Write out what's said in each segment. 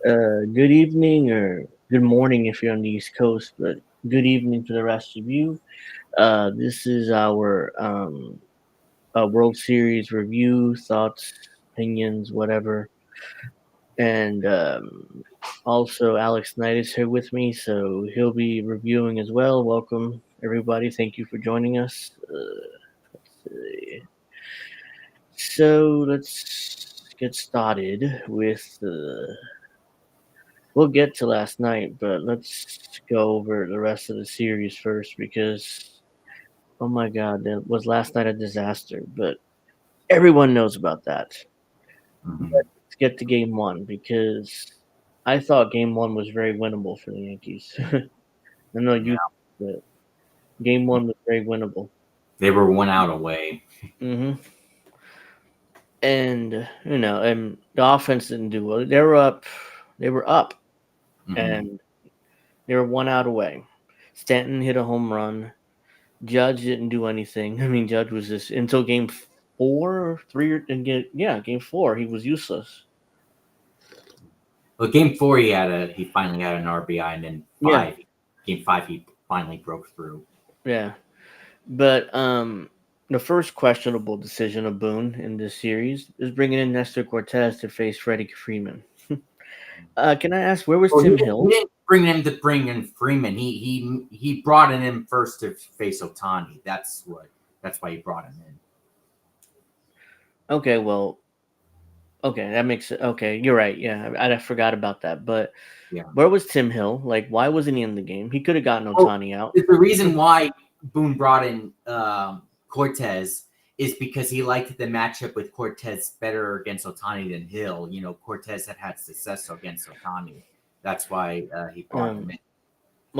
Good evening or good morning if you're on the East Coast, but good evening to the rest of you. This is our World Series review, thoughts, opinions, whatever. And also, Alex Knight is here with me, so he'll be reviewing as well. Welcome, everybody. Thank you for joining us. So let's get started with we'll get to last night, but let's go over the rest of the series first because oh my god, that was last night a disaster. But everyone knows about that. But Mhm. let's get to game one because I thought game one was very winnable for the Yankees. I know Yeah, you, but game one was very winnable. they were 1 out away. hmm And and the offense didn't do well. They were up. They were up, Mhm. and they were 1 out away. Stanton hit a home run. Judge didn't do anything. I mean, Judge was just until game four, or three, and game four, he was useless. Well, game 4, he finally had an RBI, and then Yeah, game 5, he finally broke through. yeah. But the first questionable decision of Boone in this series is bringing in Nestor Cortez to face Freddie Freeman. Can I ask where was Well, Tim he Hill? didn't bring him to bring in Freeman. He brought in him first to face Otani. That's why he brought him in. Okay, well, okay, that makes it okay. You're right. Yeah, I forgot about that. But Yeah. where was Tim Hill? Like, why wasn't he in the game? He could have gotten Well, Otani out. the reason why Boone brought in Cortez is because he liked the matchup with Cortez better against Otani than Hill. Cortez had success against Otani. That's why he brought him Um, in,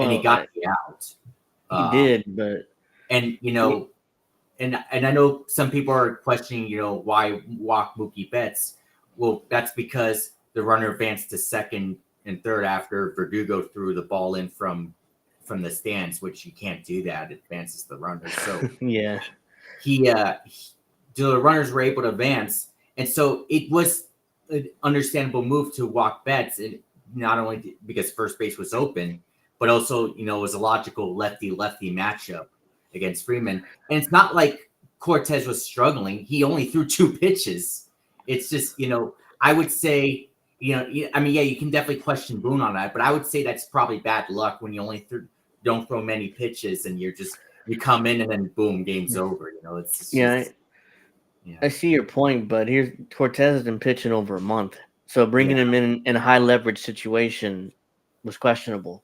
and he well, got the out. he Um, did, but and y- and I know some people are questioning, why walk Mookie Betts. Well, that's because the runner advanced to second and third after Verdugo threw the ball in from the stands, which you can't do that. It advances the runners. So yeah, the runners were able to advance, and so it was an understandable move to walk Betts, and not only because first base was open, but also it was a logical lefty lefty matchup against Freeman. And it's not like Cortez was struggling; he only threw two pitches. It's just I would say I mean, yeah, you can definitely question Boone on that, but I would say that's probably bad luck when you don't throw many pitches and you come in and then boom, game's over. It's yeah. just yeah, I see your point, but here's Cortez has been pitching over a month, so yeah, bringing him in a high leverage situation was questionable.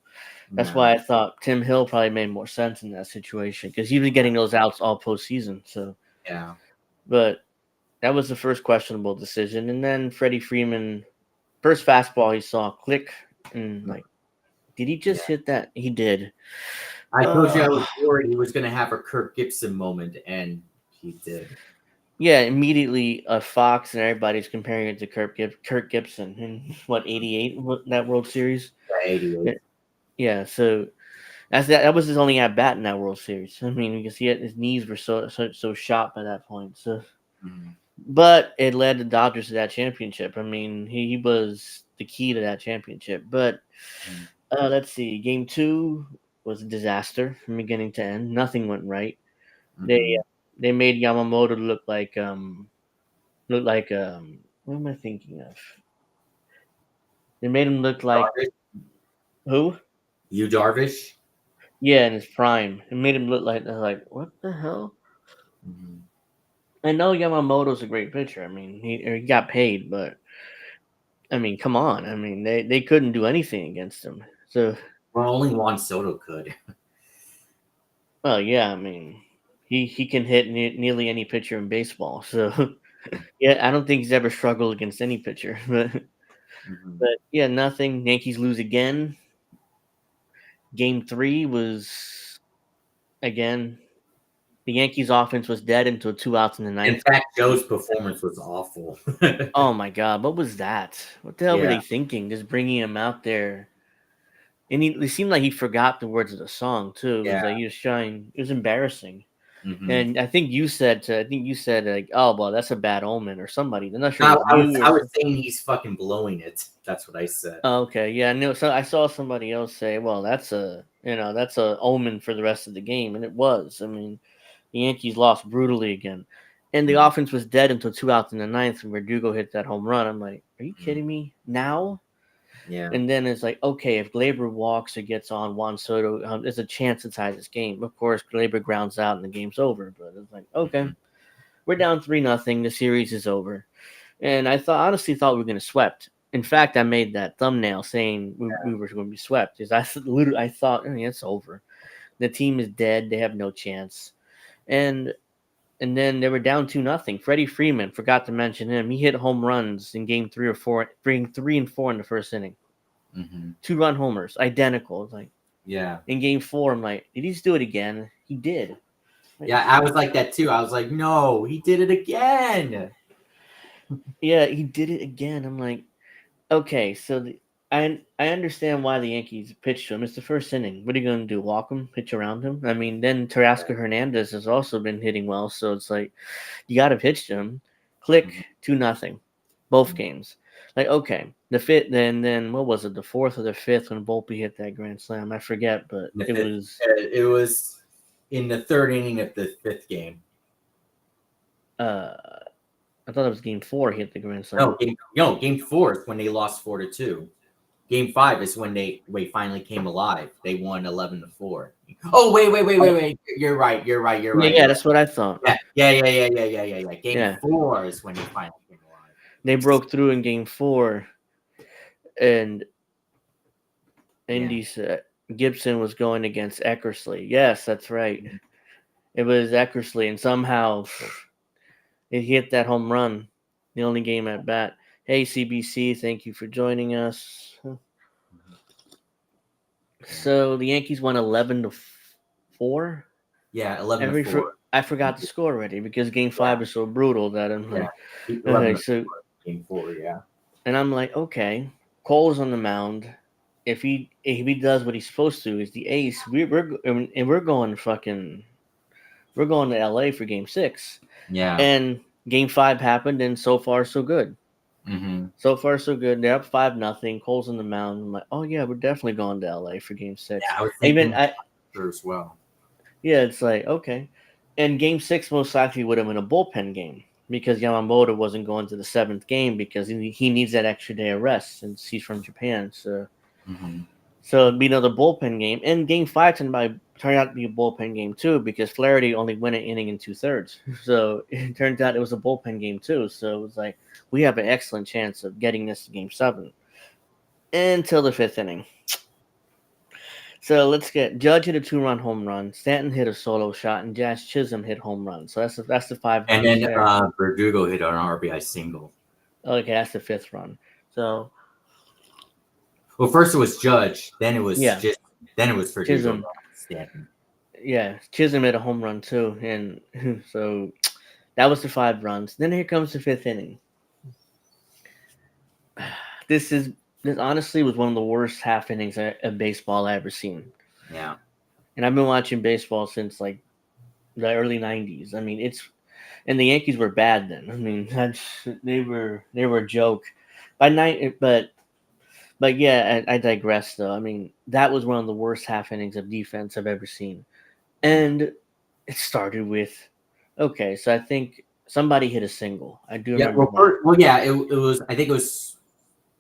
That's yeah, why I thought Tim Hill probably made more sense in that situation because he was getting those outs all postseason. So, yeah. but that was the first questionable decision, and then Freddie Freeman first fastball he saw click and like, did he just Yeah. hit that? He did. I told you I was Uh, worried he was going to have a Kirk Gibson moment, and he did. yeah, immediately Fox and everybody's comparing it to Kirk Gibson in what 88 that World Series. Yeah, 88. Yeah, so that was his only at bat in that World Series. I mean, you can see it, his knees were so shot by that point. So, Mhm. but it led the Dodgers to that championship. I mean, he was the key to that championship. But Mhm. let's see, Game Two was a disaster from beginning to end. Nothing went right. They Mhm. they made Yamamoto look like what am I thinking of? They made him look like Darvish? who? You Darvish? Yeah, in his prime. It made him look like what the hell? Mhm. I know Yamamoto's a great pitcher. I mean, he got paid, but I mean, come on. I mean, they couldn't do anything against him. So, Well, only Juan Soto could. well, yeah. I mean, he can hit nearly any pitcher in baseball. So, yeah, I don't think he's ever struggled against any pitcher. Mhm. But yeah, nothing. Yankees lose again. Game three was again the Yankees' offense was dead until 2 outs in the In ninth. fact, Joe's performance was awful. Oh my god, what was that? What the hell were Yeah, they thinking? Just bringing him out there, and it seemed like he forgot the words of the song too. It was yeah. like he was trying. It was embarrassing. Mm-hmm. And I think you said like, oh well, that's a bad omen or somebody. I'm not sure it was I you or was saying he's fucking blowing it. That's what I said. oh, okay, yeah, no. So I saw somebody else say, well, that's a omen for the rest of the game, and it was. I mean, the Yankees lost brutally again, and the Mhm. offense was dead until 2 outs in the ninth when Verdugo hit that home run. I'm like, are you kidding me now? Yeah. And then it's like, okay, if Glaber walks or gets on Juan Soto, there's a chance to tie this game. Of course, Glaber grounds out and the game's over. But it's like, okay, Mhm. we're down 3-0. The series is over. And I honestly thought we were going to swept. In fact, I made that thumbnail saying we were going to be swept because I thought, I mean, it's over. The team is dead. They have no chance. And then they were down 2-0. Freddie Freeman, forgot to mention him. He hit home runs in game 3 or 4, bring 3 and 4 in the first inning. Mm-hmm. 2-run homers, identical. It's like Yeah. in game 4, I'm like, did he just do it again? He did. Like, Yeah, I was like that too. I was like, no, he did it again. yeah, he did it again. I'm like, okay, so I understand why the Yankees pitched to him. It's the first inning. What are you going to do? Walk him? Pitch around him? I mean, then Tarasco Hernandez has also been hitting well, so it's like you got to pitch to him. Click 2-0, both games. Like okay, the fifth. Then what was it? The fourth or the fifth when Volpe hit that grand slam? I forget, but The it fifth, was. it was in the third inning of the fifth game. I thought it was game 4. He hit the grand slam. Game 4 is when they lost 4-2. Game 5 is when they finally came alive. They won 11-4. Oh wait! You're right. Yeah, that's what I thought. Yeah. Game Yeah, 4 is when they finally came alive. they broke through in game 4, and Yeah. Indy said Gibson was going against Eckersley. Yes, that's right. It was Eckersley, and somehow it hit that home run. The only game at bat. Hey CBC, thank you for joining us. So the Yankees won 11-4. Yeah, 11-4. I forgot the score already because Game 5 is so brutal that I'm Yeah, like, okay, 11-4. so Game 4. Yeah. and I'm like, okay, Cole's on the mound. If he does what he's supposed to, is the ace. We're going fucking. We're going to LA for Game 6, Yeah. and Game 5 happened, and so far so good. Mm-hmm. So far so good. They're up 5-0. Cole's on the mound. I'm like, oh yeah, we're definitely going to LA for Game 6. Yeah, I was Even thinking as well. yeah, it's like okay, and Game 6 most likely would have been a bullpen game because Yamamoto wasn't going to the 7th game because he needs that extra day of rest since he's from Japan. So Mm-hmm. it'd be another bullpen game. And Game 5 turned out to be a bullpen game too because Flaherty only went an inning and 2/3. So it turned out it was a bullpen game too. So it was like we have an excellent chance of getting this to Game 7 until the 5th inning. So let's get Judge hit a 2-run home run. Stanton hit a solo shot, and Jazz Chisholm hit home run. So that's the 5 And runs then there. Verdugo hit an RBI single. Okay, that's the 5th run. So Well, first it was Judge, then it was yeah, Verdugo. Chisholm. Stanton. Yeah, Chisholm hit a home run too, and so that was the 5 runs. Then here comes the 5th inning. This honestly was one of the worst half innings of baseball I ever seen. Yeah. And I've been watching baseball since like the early '90s. I mean, and the Yankees were bad then. I mean, they were a joke. By night, but yeah, I digress though. I mean, that was one of the worst half innings of defense I've ever seen. And it started with okay, so I think somebody hit a single. I do remember that. It was. I think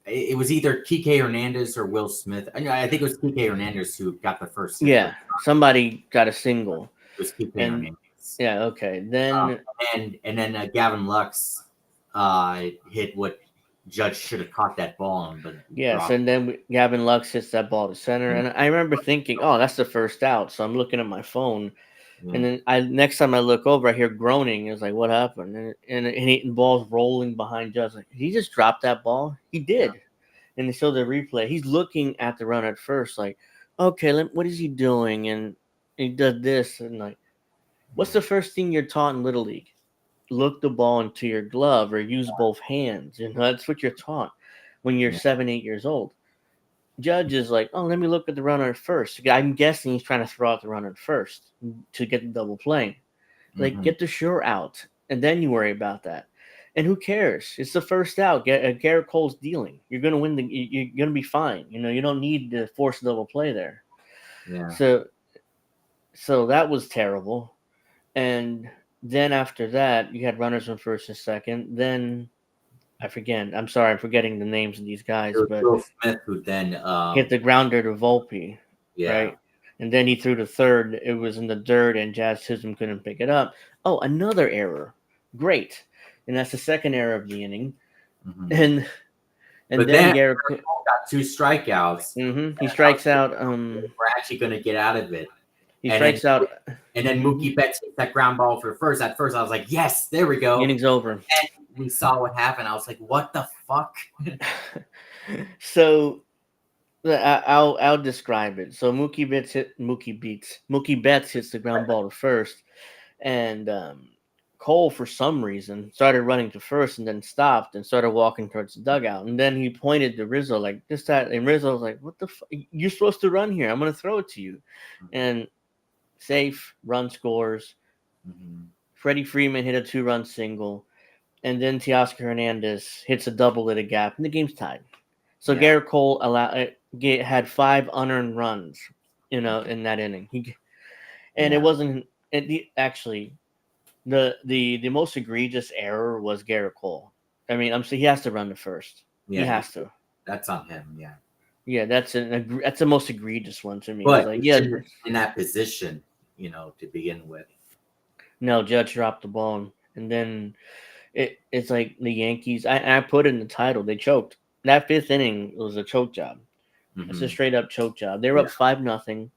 it was either Kike Hernandez or Will Smith. I think it was Kike Hernandez who got the first hit. Yeah, somebody got a single. It was Kike And Hernandez. yeah, okay. Then And then Gavin Lux hit what Judge should have caught that ball on, but yes, and then Gavin Lux hits that ball to center, and I remember thinking, "Oh, that's the first out." So I'm looking at my phone, and then next time I look over, I hear groaning. It's like, "What happened?" And the ball's rolling behind Judge. Like, he just dropped that ball. He did, and they show the replay. He's looking at the run at first, like, "Okay, what is he doing?" And he does this, and like, what's the first thing you're taught in Little League? Look the ball into your glove or use both hands. You know, that's what you're taught when you're 7, 8 years old. Judge is like, oh, let me look at the runner at first. I'm guessing he's trying to throw out the runner at first to get the double play. Like, get the sure out, and then you worry about that. And who cares? It's the first out. Garrett Cole's dealing. You're gonna win You're gonna be fine. You don't need to force double play there. Yeah. So that was terrible. And then after that, you had runners on first and second. Then I forget. I'm sorry, I'm forgetting the names of these guys, It was but Will Smith who then hit the grounder to Volpe, yeah. right? And then he threw the third. It was in the dirt, and Jazz Chisholm couldn't pick it up. Oh, another error. Great. And that's the second error of the inning. And But then then Garrett Cole got 2 strikeouts. he strikes out. We're actually going to get out of it. He strikes out. And then Mookie Betts hit that ground ball for first. At first, I was like, yes, there we go. The inning's over. And we saw what happened. I was like, what the fuck? So I'll describe it. So Mookie Betts hits the ground ball to first, and Cole, for some reason, started running to first and then stopped and started walking towards the dugout. And then he pointed to Rizzo like this, that, and Rizzo was like, "What the fuck? You're supposed to run here. I'm going to throw it to you." And safe, run scores. Freddie Freeman hit a 2-run single, and then Teoscar Hernandez hits a double at a gap, and the game's tied. So Garrett Cole had 5 unearned runs, in that inning. It wasn't. Actually, the most egregious error was Garrett Cole. I mean, he has to run to first. Yeah, he has to. That's on him. Yeah. Yeah, that's the most egregious one to me. But like, in that position, to begin with. No, Judge dropped the ball, and then it's like the Yankees. I put it in the title. They choked. That 5th inning was a choke job. It's a straight up choke job. They were up 5-0,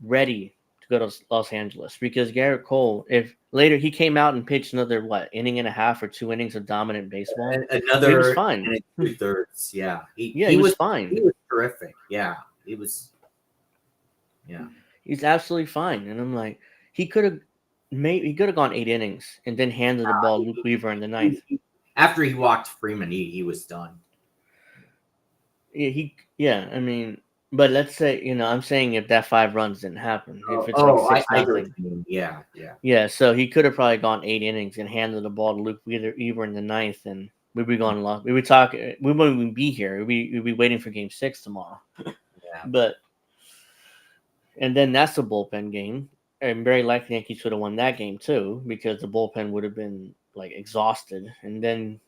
ready to go to Los Angeles because Garrett Cole, if later he came out and pitched another inning and a half or 2 innings of dominant baseball, he was fine. 2/3. Yeah, he was fine. He was terrific. Yeah, he was. Yeah, he's absolutely fine. And I'm like, he could have gone 8 innings and then handed the ball to Luke Weaver in the 9th. After he walked Freeman, he was done. I mean, but let's say, I'm saying if that 5 runs didn't happen, if it's like 6-0. Yeah. So he could have probably gone 8 innings and handed the ball to Luke Weaver in the 9th, and we'd be going lost. We wouldn't even be here. We'd be waiting for Game 6 tomorrow. Yeah. And then that's the bullpen game, and very likely Yankees would have won that game too because the bullpen would have been exhausted, and then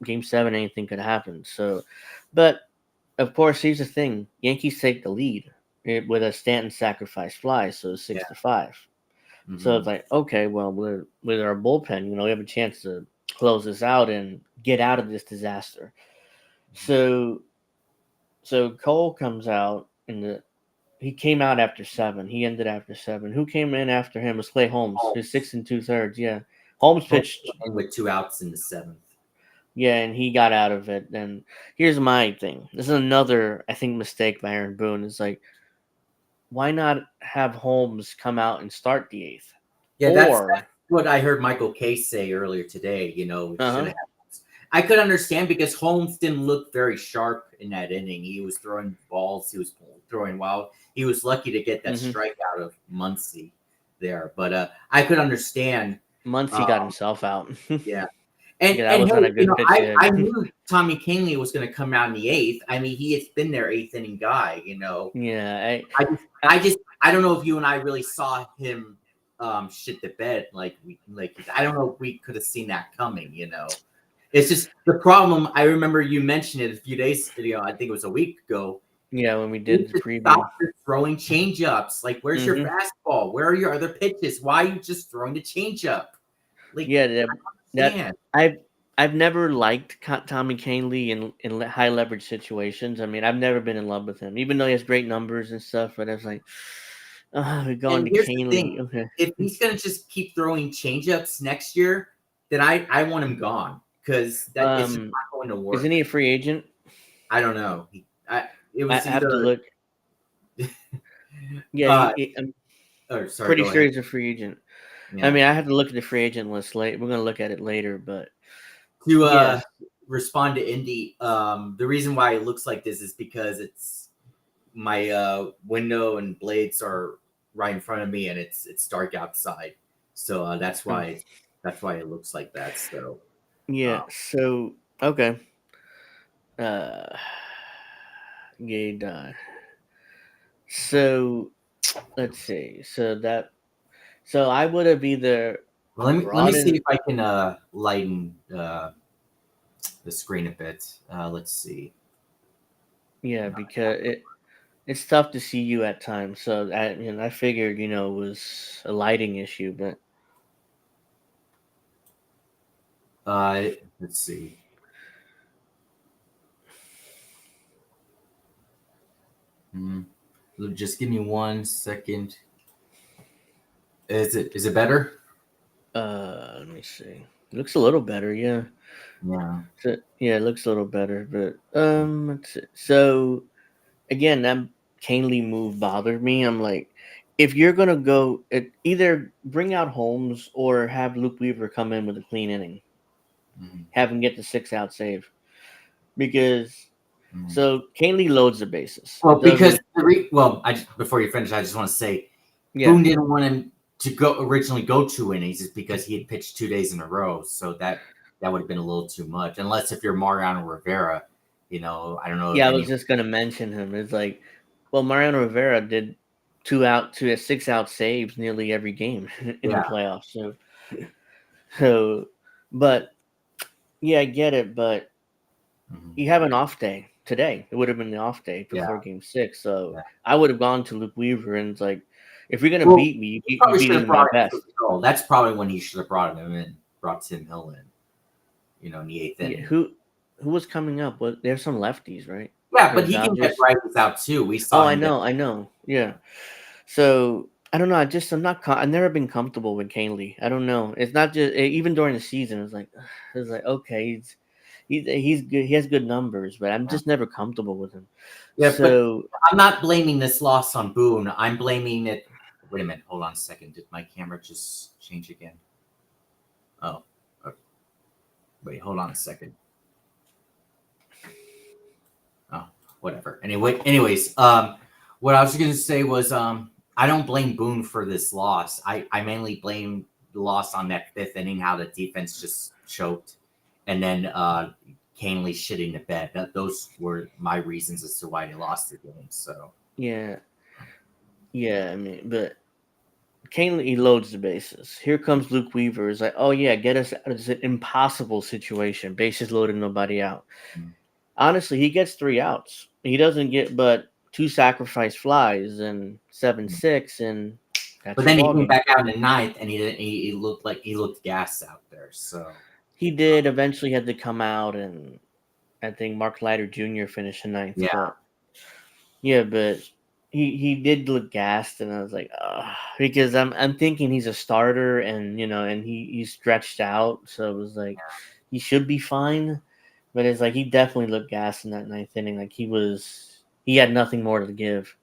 Game 7, anything could happen. So, but. Of course, here's the thing: Yankees take the lead with a Stanton sacrifice fly, so 6-5. So it's like, okay, well, with our bullpen, we have a chance to close this out and get out of this disaster. So Cole comes out he came out after 7. He ended after 7. Who came in after him was Kley Holmes, who's 6 2/3. Yeah, Holmes pitched with 2 outs in the 7th. Yeah, and he got out of it. And here's my thing. This is another, I think, mistake by Aaron Boone. It's like, why not have Holmes come out and start the 8th? Yeah, that's what I heard Michael Case say earlier today. I could understand because Holmes didn't look very sharp in that inning. He was throwing balls. He was throwing wild. He was lucky to get that strikeout of Muncy there. But I could understand. Muncy got himself out. Yeah. And I knew Tommy Kahnle was going to come out in the 8th. I mean, he has been their 8th inning guy, Yeah. I don't know if you and I really saw him shit the bed. I don't know if we could have seen that coming, It's just the problem. I remember you mentioned it a few days ago. I think it was a week ago. Yeah, when we did the preview. Stop throwing changeups. Where's your fastball? Where are your other pitches? Why are you just throwing the changeup? I've never liked Tommy Kahnle in high leverage situations. I mean, I've never been in love with him, even though he has great numbers and stuff. But I was like, we're going to Kahnle. Okay. If he's going to just keep throwing changeups next year, then I want him gone because that is not going to work. Isn't he a free agent? I don't know. I have to look. Yeah, I'm pretty sure he's a free agent. Yeah. I mean, I have to look at the free agent list later. We're going to look at it later, but to respond to Indy, the reason why it looks like this is because it's my window and blades are right in front of me, and it's dark outside. So Oh, that's why it looks like that. So yeah. uh, So okay. Uh, Gay die. So let's see. So I would have either well, let me brought see in. if I can lighten the screen a bit. Let's see. Yeah, because it's tough to see you at times. So I figured it was a lighting issue, but Let's see. Hmm. Just give me 1 second. Is it better? let me see. It looks a little better, yeah. Yeah. So yeah, it looks a little better, but let's see. So again, that Canely move bothered me. I'm like, if you're gonna go, either bring out Holmes or have Luke Weaver come in with a clean inning, Mhm, have him get the 6-out save because mhm. so Canely loads the bases, Well, because doesn't. before you finish, I just want to say Yeah, Boone didn't want him to go originally go 2 innings is because he had pitched 2 days in a row. So that would have been a little too much. Unless if you're Mariano Rivera, I don't know if yeah. I any. was just gonna mention him. It's like, well, Mariano Rivera did 6-out saves nearly every game in the Yeah. playoffs. So, but yeah, I get it. But Mhm. you have an off day today. It would have been the off day Yeah. before Game 6. So Yeah. I would have gone to Luke Weaver and it's like, if you're gonna Well, beat me, he you probably beat should me have with my brought him to best. control. That's probably when he should have brought him in, brought Tim Hill in, in the eighth Yeah, inning. who was coming up? What there's some lefties, right? Yeah, For but the he can get Dodgers. righties out too. We Oh, saw him get. I know. Yeah. So I don't know. I'm not. I've never been comfortable with Canely. I don't know. It's not just even during the season. It's like okay, he's good. He has good numbers, but I'm just never comfortable with him. Yeah, but So I'm not blaming this loss on Boone. I'm blaming it. Wait a minute. Hold on a second. Did my camera just change again? Oh, okay. Wait. Hold on a second. Oh, whatever. Anyways, what I was going to say was, I don't blame Boone for this loss. I mainly blame the loss on that fifth inning, how the defense just choked, and then Canely shitting the bed. Those were my reasons as to why they lost the game. So yeah, yeah. I mean, but Canely loads the bases. Here comes Luke Weaver. Is like, oh yeah, get us out of this impossible situation. Bases loaded, nobody out. mm. Honestly, he gets 3 outs. He doesn't get but two sacrifice flies and 7-6, and that's But your then he ball came game. back out in the ninth, and he looked like he looked gassed out there. So He did eventually had to come out, and I think Mark Leiter Jr. finished the ninth. yeah, But yeah, but he did look gassed, and I was like, ugh, because I'm thinking he's a starter, and and he's stretched out, so it was like he should be fine. But it's like he definitely looked gassed in that ninth inning. Like he had nothing more to give.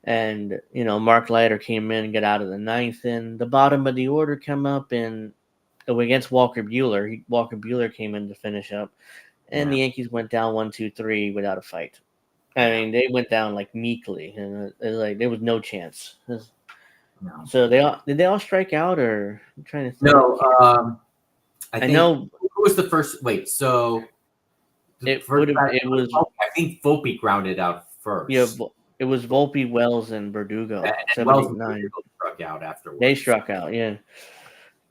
And Mark Leiter came in and got out of the ninth, and the bottom of the order come up and against Walker Bueller. Walker Bueller came in to finish up, and yeah, the Yankees went down 1-2-3 without a fight. I yeah. mean, they went down like meekly, and it was like there was no chance. No, So did they all strike out, or I'm trying to think no. here. I I think know who was the first? Wait, so the it first would have. guy, It was I think Volpe grounded out yeah. first, It was Volpe, Wells, and Verdugo. and Wells 7-8-9. struck out They afterwards. struck out. Yeah,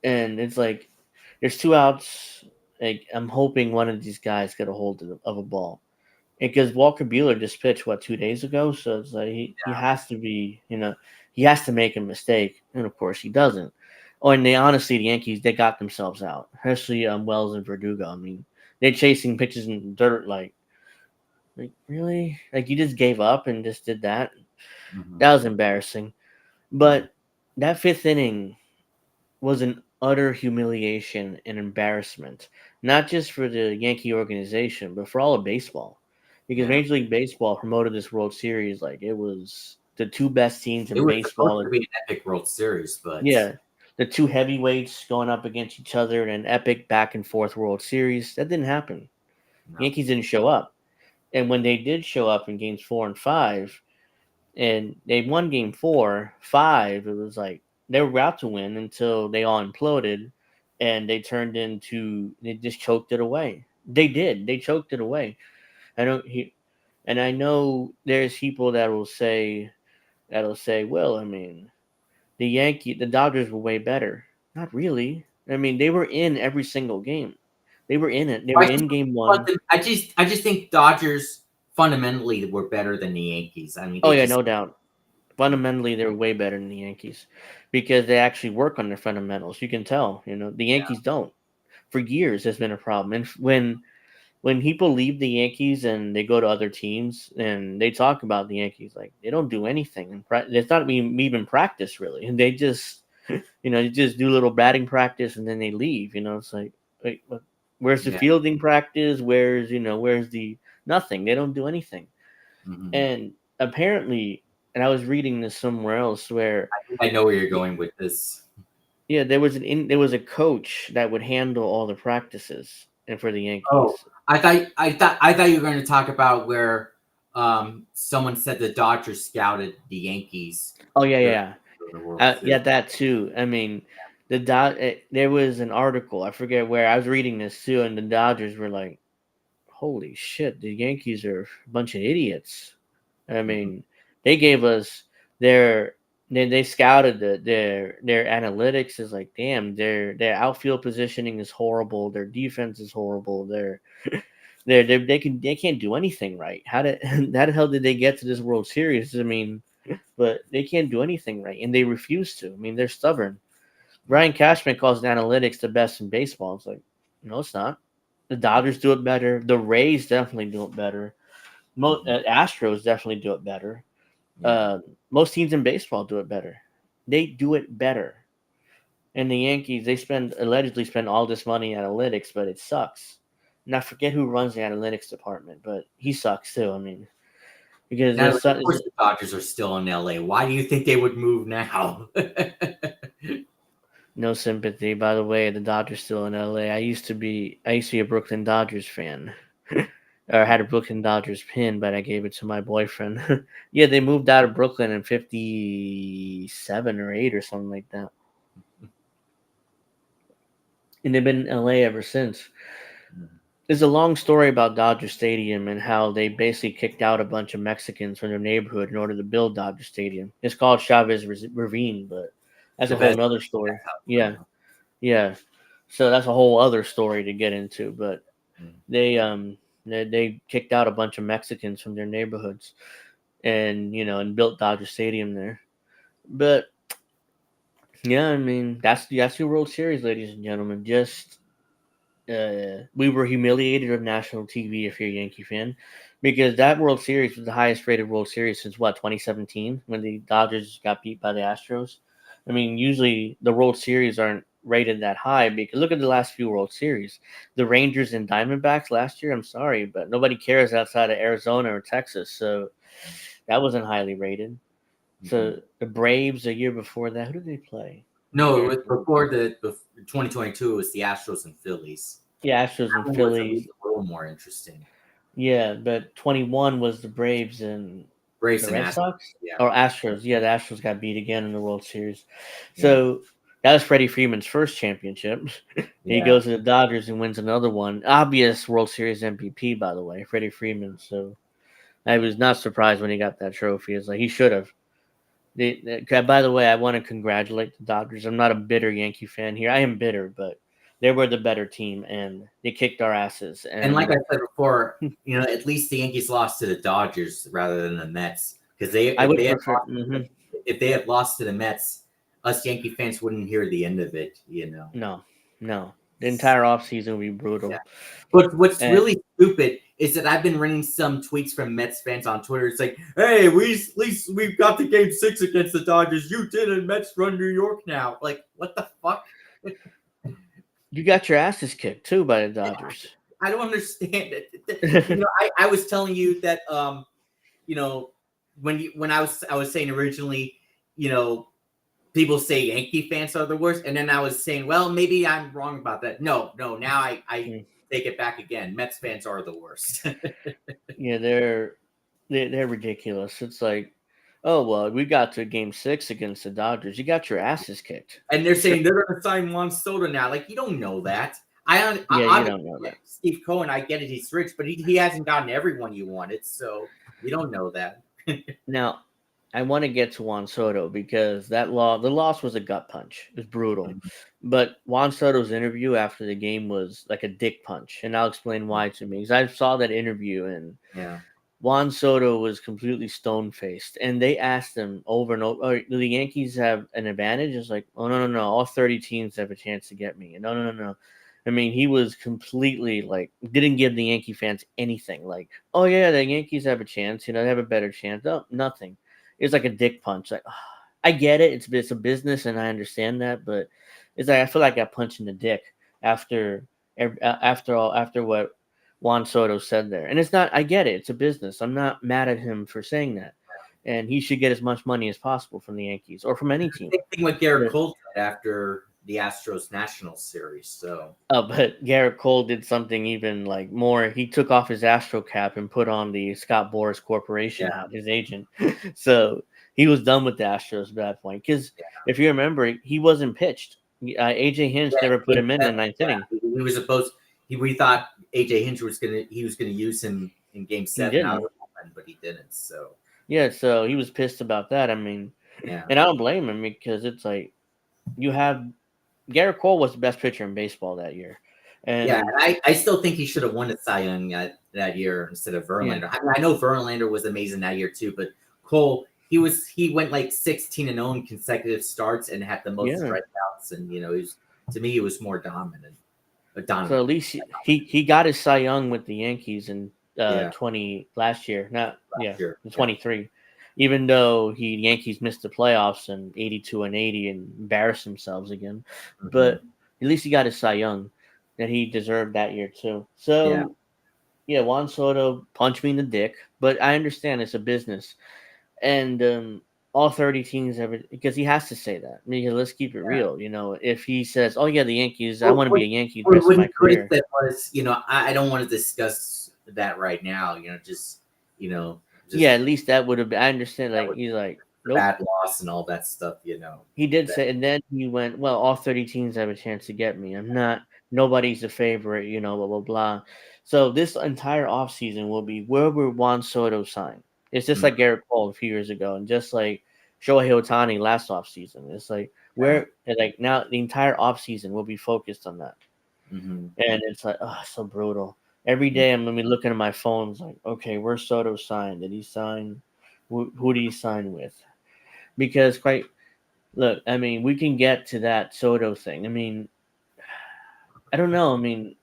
and it's like there's 2 outs. Like I'm hoping one of these guys get a hold of a ball because Walker Bueller just pitched 2 days ago, so it's like he has to be he has to make a mistake, and of course he doesn't. Oh, and the Yankees they got themselves out, especially Wells and Verdugo. I mean, they're chasing pitches in the dirt like really like you just gave up and just did that. Mhm. That was embarrassing. Yeah, But that fifth inning was an utter humiliation and embarrassment, not just for the Yankee organization, but for all of baseball. Because yeah. Major League Baseball promoted this World Series like it was the two best teams It in was supposed baseball. to be an epic World Series, but Yeah, the two heavyweights going up against each other in an epic back and forth World Series. That didn't happen. no. Yankees didn't show up. And when they did show up in games 4 and 5, and they won game 4, 5, it was like they were about to win until they all imploded, and they just choked it away. They did. They choked it away. I don't. And I know there's people that'll say, well, I mean, the Dodgers were way better. Not really. I mean, they were in every single game. They were in it. They were I in just, game one. I just think Dodgers fundamentally were better than the Yankees. I mean, Oh they yeah, just no doubt. Fundamentally, they were way better than the Yankees because they actually work on their fundamentals. You can tell. The Yankees don't. For years, has been a problem. And when people leave the Yankees and they go to other teams and they talk about the Yankees, like they don't do anything. It's not even practice really, and they just they just do little batting practice and then they leave. It's like, wait, where's the yeah. fielding practice? Where's the nothing? They don't do anything. Mm-hmm. And apparently, and I was reading this somewhere else where I know where you're going with this. yeah, there was a coach that would handle all the practices and for the Oh, Yankees. I thought you were going to talk about where someone said the Dodgers scouted the Yankees Oh yeah, during yeah. the World Yeah, Series. that too. I mean, there was an article. I forget where I was reading this too, and the Dodgers were like, "Holy shit, the Yankees are a bunch of idiots." I Mm-hmm. mean, they gave us their they scouted their analytics is like, damn, their outfield positioning is horrible. Their defense is horrible. They can't do anything right. How did how the hell did they get to this World Series? I mean, but they can't do anything right, and they refuse to. I mean, they're stubborn. Brian Cashman calls analytics the best in baseball. It's like, no, it's not. The Dodgers do it better. The Rays definitely do it better. Mm-hmm. Astros definitely do it better. Yeah. Most teams in baseball do it better. They do it better. And the Yankees, they allegedly spend all this money on analytics, but it sucks. And I forget who runs the analytics department, but he sucks too. I mean, because Now, of course, the Dodgers are still in LA. Why do you think they would move now? no sympathy. By the way, the Dodgers still in LA. I used to be a Brooklyn Dodgers fan. Or I had a Brooklyn Dodgers pin, but I gave it to my boyfriend. Yeah, they moved out of Brooklyn in 57 or 8 or something like that. And they've been in LA ever since. There's a long story about Dodger Stadium and how they basically kicked out a bunch of Mexicans from their neighborhood in order to build Dodger Stadium. It's called Chavez Ravine, but that's a whole Chavez, nother story. Yeah, uh, yeah. So that's a whole other story to get into. But mm. they they kicked out a bunch of Mexicans from their neighborhoods and and built Dodger Stadium there. But yeah, I mean that's your World Series, ladies and gentlemen. Just we were humiliated on national TV if you're a Yankee fan, because that World Series was the highest rated World Series since what 2017 when the Dodgers got beat by the Astros. I mean, usually the World Series aren't rated that high because look at the last few World Series, the Rangers and Diamondbacks last year. I'm sorry, but nobody cares outside of Arizona or Texas, so that wasn't highly rated. Mhm. So the Braves a year before that, who did they play? I No, it can't was remember. before the 2022. It was the Astros and Phillies. Yeah, Astros and That one was at Phillies. least a little more interesting. Yeah, but 21 was the Braves and Braves the and Red Astros. Sox Yeah, or Astros. Yeah, the Astros got beat again in the World Series. yeah, So that was Freddie Freeman's first championship. He yeah. goes to the Dodgers and wins another one. Obvious World Series MVP, by the way, Freddie Freeman. So I was not surprised when he got that trophy. It's like he should have. By the way, I want to congratulate the Dodgers. I'm not a bitter Yankee fan here. I am bitter, but they were the better team and they kicked our asses. And like I And said before, at least the Yankees lost to the Dodgers rather than the Mets because I would prefer. Mhm. if they had lost to the Mets, us Yankee fans wouldn't hear the end of it. No, no. The entire offseason will be Yeah. brutal. But what's And really stupid is that I've been running some tweets from Mets fans on Twitter. It's like, hey, at least we've got the game 6 against the Dodgers. You did, and Mets run New York now. Like, what the fuck? you got your asses kicked too by the Dodgers. I don't understand it. I was telling you that you know, when I was saying originally, you know, people say Yankee fans are the worst, and then I was saying, well, maybe I'm wrong about that. No, now I Mm. take it back again. Mets fans are the worst. Yeah, they're ridiculous. It's like Oh well, we got to Game 6 against the Dodgers. You got your asses kicked. And they're Sure. saying they're going to sign Juan Soto now. Like, you don't know that. Yeah, you Obviously, don't know that. Steve Cohen, I get it, he's rich, but he hasn't gotten everyone you wanted, so you don't know that. Now, I want to get to Juan Soto because the loss was a gut punch. It was brutal. But Juan Soto's interview after the game was like a dick punch, and I'll explain why to me. Because I saw that interview, and Yeah. Juan Soto was completely stone faced, and they asked him over and over, "Oh, do the Yankees have an advantage?" It's like, "Oh no, no, no! All 30 teams have a chance to get me." And no, no, no, no. I mean, he was completely like didn't give the Yankee fans anything. Like, "Oh yeah, the Yankees have a chance. They have a better chance." No, nothing. It was like a dick punch. Like, I get it. It's a business, and I understand that, but it's like I feel like I got punched in the dick after after what Juan Soto said there. And it's not, I get it. It's a business. I'm not mad at him for saying that. And he should get as much money as possible from the Yankees or from any team. Same thing with Garrett But, Cole after the Astros National Series. So, but Garrett Cole did something even like more. He took off his Astro cap and put on the Scott Boras Corporation yeah. hat, his agent. So he was done with the Astros at that point. Because if you remember, he wasn't pitched. AJ Hinch never put him in the ninth inning. We were supposed, we thought AJ Hinch was going to, he was going to use him in game He 7 out of didn't. the bullpen, but he didn't. So, Yeah, so he was pissed about that. I mean, yeah. and I don't blame him because it's like you have Garrett Cole was the best pitcher in baseball that year, Yeah, and and I still think he should have won the Cy Young that year instead of yeah, Verlander. I mean, I know Verlander was amazing that year too, but Cole, he went like 16-0 in consecutive starts and had the most yeah. strikeouts, and to me he was more dominant. So at Dominant, least he got his Cy Young with the Yankees in yeah, 20 last year, not yeah, last year, in yeah. 23. Even though Yankees missed the playoffs and 82 and 80 and embarrassed themselves again, Mm-hmm. but at least he got his Cy Young that he deserved that year too. Yeah, So yeah, Juan Soto punched me in the dick, but I understand it's a business. And all 30 teams ever because he has to say that. Because let's keep it yeah. real. If he says, "Oh yeah, the Yankees, I want to What, be a Yankee the rest of my what he career," said was, I don't want to discuss that right now. You know, yeah, just at least that would have been. I understand. that Like was he's like, the nope. bad loss and all that stuff. He did That say, and then he went, "Well, all 30 teams have a chance to get me. I'm not. Nobody's a favorite. Blah blah blah." So this entire offseason will be where will Juan Soto sign? It's just mm, like Garrett Cole a few years ago, and just like Shohei Ohtani last offseason. It's like yeah. where, and like now the entire offseason will be focused on that, Mm-hmm. and it's like, oh, so brutal. Every Yeah. day I'm gonna be looking at my phone, it's like, okay, where's Soto signed? Did he sign? Who did he sign with? Because quite look, I mean, we can get to that Soto thing. I mean, I don't know. I mean,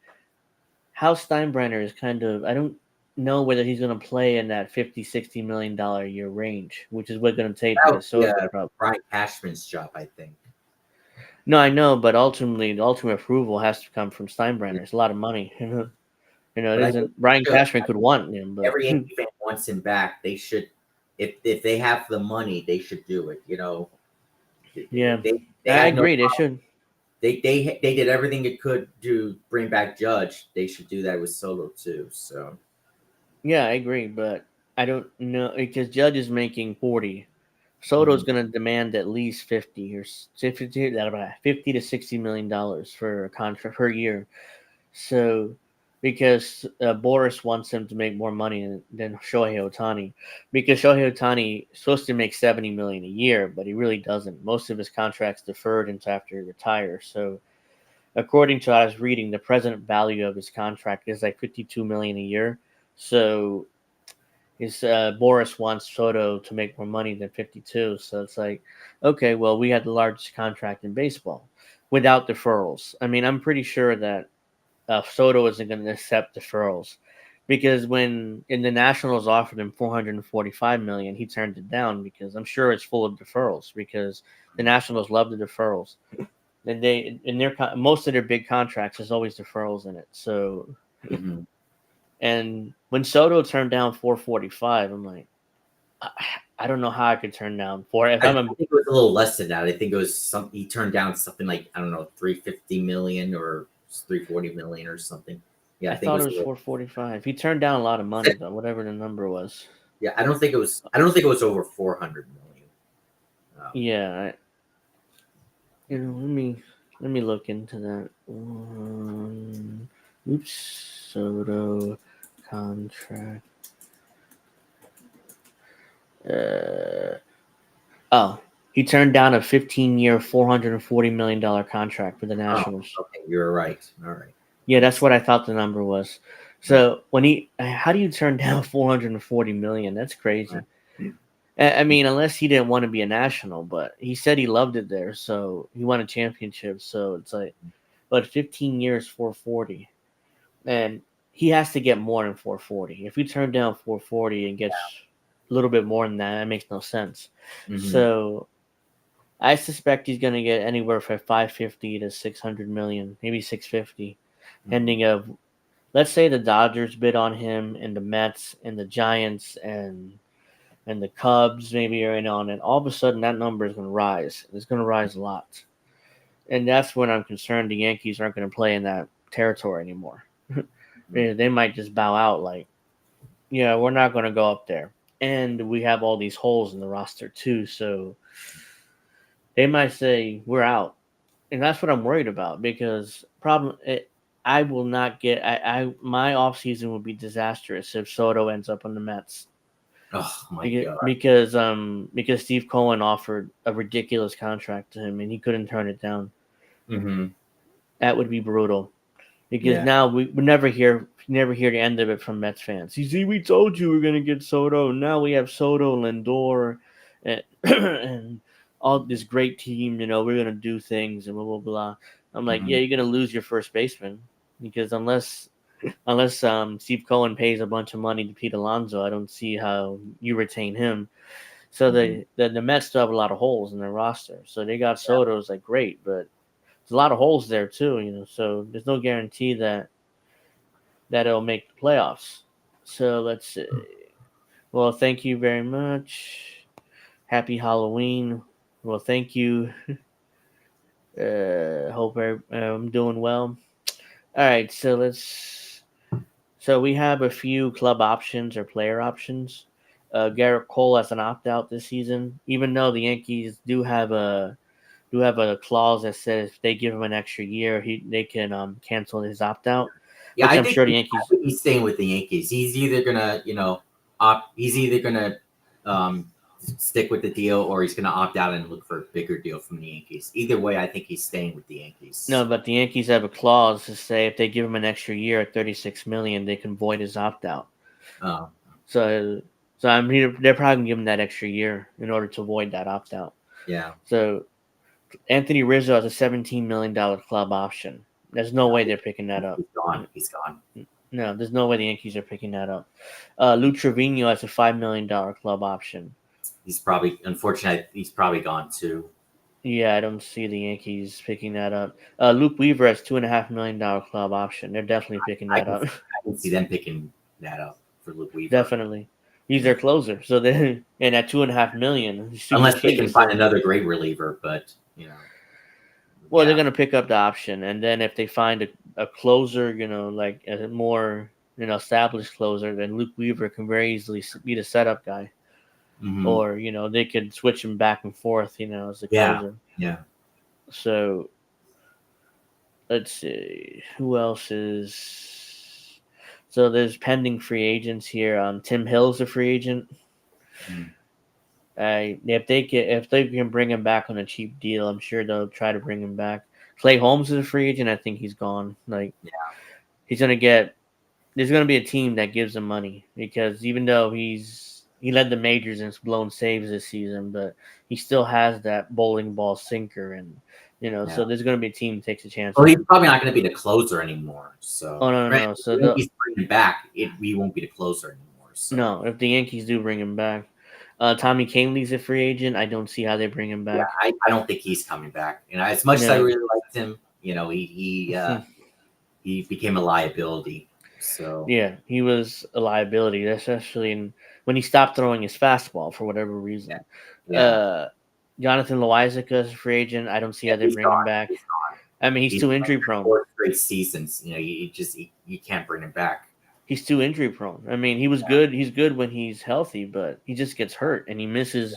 how Steinbrenner is kind of, I don't know whether he's going to play in that 50, $60 million a year range, which is what's going to take to That get would be Soto probably. Brian Cashman's job, I think. No, I know, but ultimately, the ultimate approval has to come from Yeah. Steinbrenner. It's a lot of money. It But I think isn't, Brian should. Cashman could want him, but Every Yankee fan wants him back. They should, if they have the money, they should do it. yeah, They I had no. agree. They should. They did everything it could to bring back Judge. They should do that with Solo too. So Yeah, I agree, but I don't know because Judge is making 40. Soto's mhm. going to demand at least 50 or 50 to $60 million for a contract per year. So, because Boris wants him to make more money than Shohei Ohtani, because Shohei Ohtani is supposed to make 70 million a year, but he really doesn't. Most of his contracts deferred until after he retires. So, according to what I was reading, the present value of his contract is like 52 million a year. So is Boris wants Soto to make more money than 52. So it's like, okay, well, we had the largest contract in baseball without deferrals. I mean, I'm pretty sure that Soto isn't going to accept deferrals because when in the Nationals offered him 445 million, he turned it down because I'm sure it's full of deferrals because the Nationals love the deferrals. And they in their most of their big contracts there's always deferrals in it. So Mhm. and when Soto turned down 445, I'm like, I, I don't know how I could turn down four. If I I'm a, think it was a little less than that. I think it was some. He turned down something like, I don't know, 350 million or 340 million or something. Yeah, I I think it thought it was a was little. 445. He turned down a lot of money though, whatever the number was. Yeah, I don't think it was. I don't think it was over 400 million. Yeah, let me look into that. Oops, Soto contract. Uh, oh, he turned down a 15-year, $440 million contract for the Oh, Nationals. okay, you're right. All right. Yeah, that's That's what I thought the number was. okay. So how do you turn down 440 million? That's crazy. I mean, unless he didn't want to be a national, but he said he loved it there, so he won a championship. So it's like, but 15 years, 440, and he has to get more than 440. If you turn down 440 and gets a little bit more than that, that makes no sense. Mm-hmm. So I suspect he's going to get anywhere from 550 to 600 million, maybe 650, Mm-hmm. ending of, let's say the Dodgers bid on him and the Mets and the Giants and the Cubs maybe are in on it. All of a sudden that number is going to rise. It's going to rise a lot. And that's when I'm concerned the Yankees aren't going to play in that territory anymore. They might just bow out like, yeah, we're not going to go up there. And we have all these holes in the roster too, so they might say we're out. And that's what I'm worried about because I will not get I my offseason will be disastrous if Soto ends up on the Mets. Oh my Because god. because um because Steve Cohen offered a ridiculous contract to him and he couldn't turn it down. Mm-hmm. That would be brutal. Because Yeah. now we never hear the end of it from Mets fans. You see, we told you we are gonna get Soto. Now we have Soto, Lindor, and, and all this great team. We're gonna do things and blah blah blah. I'm like, Mm-hmm. yeah, you're gonna lose your first baseman because unless Steve Cohen pays a bunch of money to Pete Alonso, I don't see how you retain him. So Mm-hmm. the Mets still have a lot of holes in their roster. So they got Yeah. Soto, is like great, but there's a lot of holes there too. So there's no guarantee that it'll make the playoffs. So let's see. Well, thank you very much. Happy Halloween. Well, thank you. Hope I'm doing well. All right, so we have a few club options or player options. Garrett Cole has an opt out this season, even though the Yankees do have a clause that says if they give him an extra year, they can cancel his opt out, Yeah, which I I'm think sure the I Yankees. think he's staying with the Yankees. He's either gonna, he's either gonna um, stick with the deal or he's gonna opt out and look for a bigger deal from the Yankees. Either way, I think he's staying with the No, Yankees. but the Yankees have a clause to say if they give him an extra year at 36 million, they can void his opt out. Uh, So, so I mean, they're probably gonna give him that extra year in order to avoid that opt out. yeah, So Anthony Rizzo has a $17 million club option. There's no way they're picking that up. he's gone. He's gone. No, there's no way the Yankees are picking that up. Lou Trevino has a $5 million club option. He's probably, unfortunately, he's probably gone too. Yeah, I don't see the Yankees picking that up. Luke Weaver has $2.5 million club option. They're definitely picking I that can up. I can see them picking that up for Luke Weaver. Definitely. He's Yeah, their closer. So they and at 2.5 million, he's super unless they cheap. can find another great reliever, but Well, they're yeah, gonna pick up the option, and then if they find a closer, like a more established closer, then Luke Weaver can very easily be the setup guy, hmm or they could switch him back and forth, as a yeah, closer. yeah. So let's see who else is. So there's pending free agents here. Tim Hill's a free agent. Mm. If they can bring him back on a cheap deal, I'm sure they'll try to bring him back. Clay Holmes is a free agent. I think he's gone. Like he's gonna get. There's gonna be a team that gives him money because even though he led the majors in blown saves this season, but he still has that bowling ball sinker, and Yeah. so there's gonna be a team that takes a chance Well, on he's him. probably not going to be the closer anymore. Oh So, no, no, granted, no. if So the the Yankees bring him back, he won't be the closer anymore. So, no, if the Yankees do bring him back, Tommy Kahnle's a free agent. I don't see how they bring him yeah, back. I don't think he's coming back. As much as I No. really liked him, he became a liability. So, Yeah, he was a liability, especially when he stopped throwing his fastball for whatever yeah, reason. yeah, Uh, Jonathan Loizaga is a free agent. I don't see yeah, how they he's bring him gone. back. He's gone. I mean, he's He's too playing injury for prone. 4 straight seasons. You can't bring him back. he's too injury prone. I mean, he was good. He's good when he's healthy, but he just gets hurt and he misses.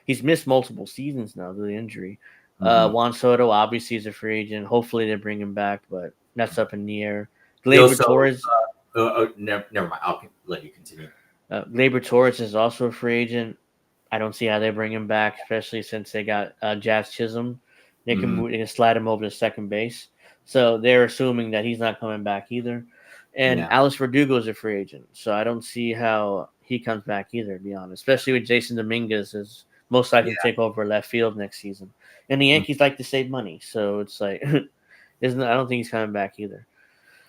He's missed multiple seasons now due to injury. Mm-hmm. Juan Soto obviously is a free agent. Hopefully they bring him back, but that's up in the air. He Gleyber also, Torres, never mind. I'll let you continue. Gleyber Torres is also a free agent. I don't see how they bring him back, especially since they got Jazz Chisholm. They can Mm-hmm. move, they can slide him over to second base, so they're assuming that he's not coming back either. And Yeah. Alice Verdugo is a free agent, so I don't see how he comes back either. To be honest, especially with Jason Dominguez is most likely to Yeah. take over left field next season, and the Yankees like to save money, so it's like, isn't I don't think he's coming back either.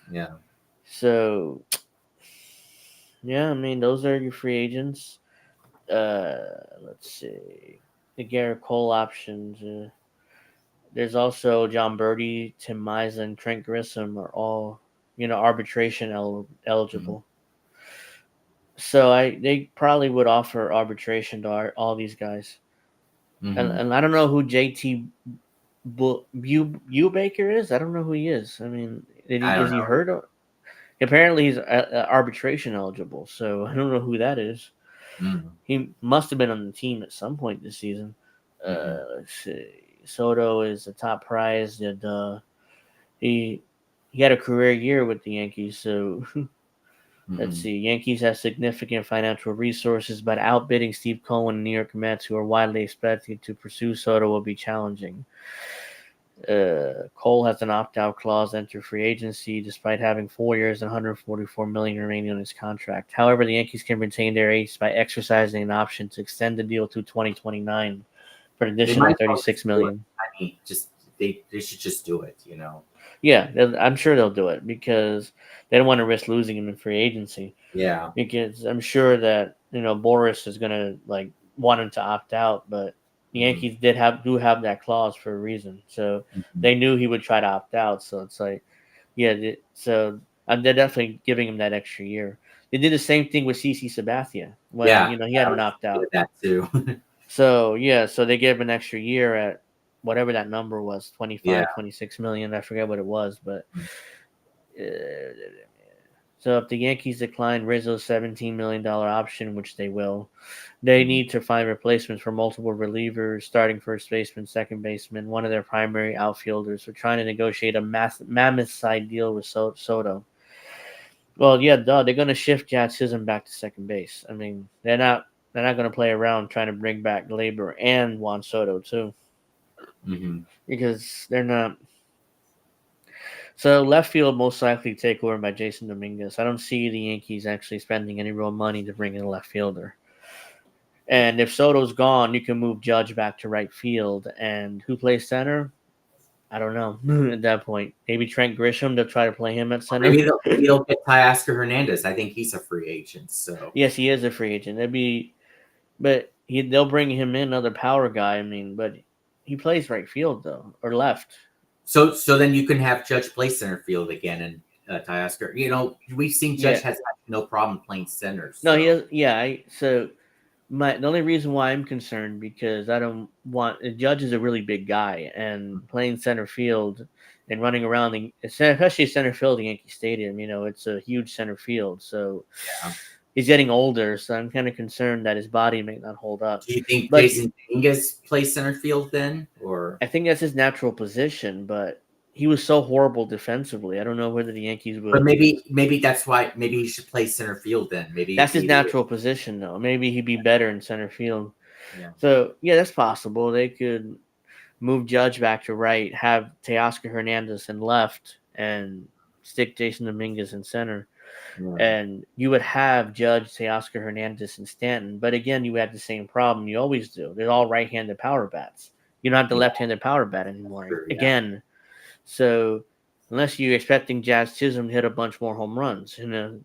Yeah. So yeah, I mean those are your free agents. Let's see. The Garrett Cole options. There's also John Birdie, Tim Miza, and Trent Grissom are all, arbitration Mm-hmm. eligible. So they probably would offer arbitration to all these guys. And Mm-hmm. and I don't know who JT Baker is. I don't know who he is. I mean, I don't is he know. hurt? Apparently, he's arbitration eligible. So I don't know who that is. Mm-hmm. He must have been on the team at some point this season. Mm-hmm. Let's see. Soto is the top prize. And, he he had a career year with the Yankees. So let's Mm-hmm. see. Yankees have significant financial resources, but outbidding Steve Cohen and New York Mets, who are widely expected to pursue Soto, will be challenging. Cole has an opt-out clause to enter free agency, despite having 4 years and 144 million remaining on his contract. However, the Yankees can retain their ace by exercising an option to extend the deal to 2029 for an They additional might as well just 36 do it. million. I mean, just they should just do it. You know. Yeah, I'm sure they'll do it because they don't want to risk losing him in free agency. Yeah. Because I'm sure that Boris is gonna like want him to opt out, but the Mm-hmm. Yankees do have that clause for a reason. So Mm-hmm. they knew he would try to opt out. So it's like, yeah. So they're definitely giving him that extra year. They did the same thing with CC Sabathia when Yeah. he had I an was opt thinking out. of that too. So yeah, so they gave him an extra year at whatever that number was, Yeah. 25, 26 million. I forget what it was, but. Uh, so if the Yankees decline Rizzo's $17 million option, which they will, they Mm-hmm. need to find replacements for multiple relievers, starting first baseman, second baseman, one of their primary outfielders. We're trying to negotiate a mammoth side deal with Soto. Well, yeah, duh. They're going to shift Jazz Chisholm back to second base. I mean, they're not going to play around trying to bring back Labor and Juan Soto too, Mm-hmm. because they're not. So left field most likely take over by Jason Dominguez. I don't see the Yankees actually spending any real money to bring in a left fielder. And if Soto's gone, you can move Judge back to right field. And who plays center? I don't know at that point. Maybe Trent Grisham. They'll try to play him at center. Maybe they'll get Teoscar Hernandez. I think he's a free agent. So Yes, he is a free agent. But they'll bring him in, another power guy. I mean, but he plays right field though, or left. so then you can have Judge play center field again and Teoscar. You know, we've seen Judge Yeah. has no problem playing center. No, he So has. Yeah. So the only reason why I'm concerned because I don't want the Judge is a really big guy and playing center field and running around especially center field at Yankee Stadium. It's a huge center field, so yeah. he's getting older. So I'm kind of concerned that his body may not hold up. Do you think But Jason Dominguez plays center field then, or I think that's his natural position. But he was so horrible defensively. I don't know whether the Yankees but would. maybe that's why maybe he should play center field then. Maybe That's his either way. natural position, though. Maybe he'd be better in center field. Yeah. So yeah, that's possible. They could move Judge back to right, have Teoscar Hernandez in left, and stick Jason Dominguez in center. Yeah. And you would have Judge, Teoscar Hernandez, and Stanton. But again, you had the same problem you always do. They're all right-handed power bats. You don't have the Yeah. left-handed power bat anymore. Sure, yeah. Again, so unless you're expecting Jazz Chisholm to hit a bunch more home runs,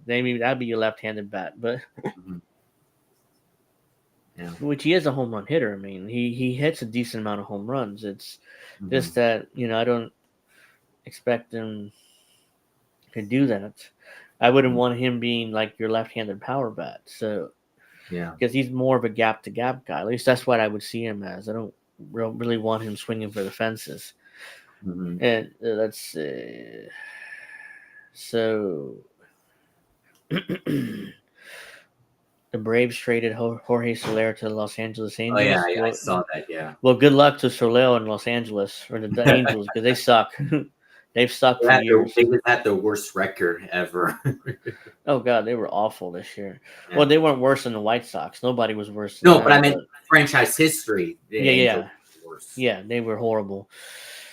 maybe that'd be your left-handed bat. But Mhm. Yeah. which he is a home run hitter. I mean, he hits a decent amount of home runs. It's Mhm. just that I don't expect him to do that. I wouldn't Mhm. want him being like your left-handed power bat. So Yeah. because he's more of a gap-to-gap guy. At least that's what I would see him as. I don't really want him swinging for the fences. Mhm. And let's see. So The Braves traded Jorge Soler to the Los Angeles Oh yeah, Angels. I saw that. Yeah, Well, good luck to Soler in Los Angeles or the Angels because they suck. They've sucked for years. they just had the worst record ever. Oh god, they were awful this year. Well, Yeah. they weren't worse than the White Sox. Nobody was worse than No, but I them. meant But franchise history. The yeah, Angels yeah, were worse. yeah, they were horrible.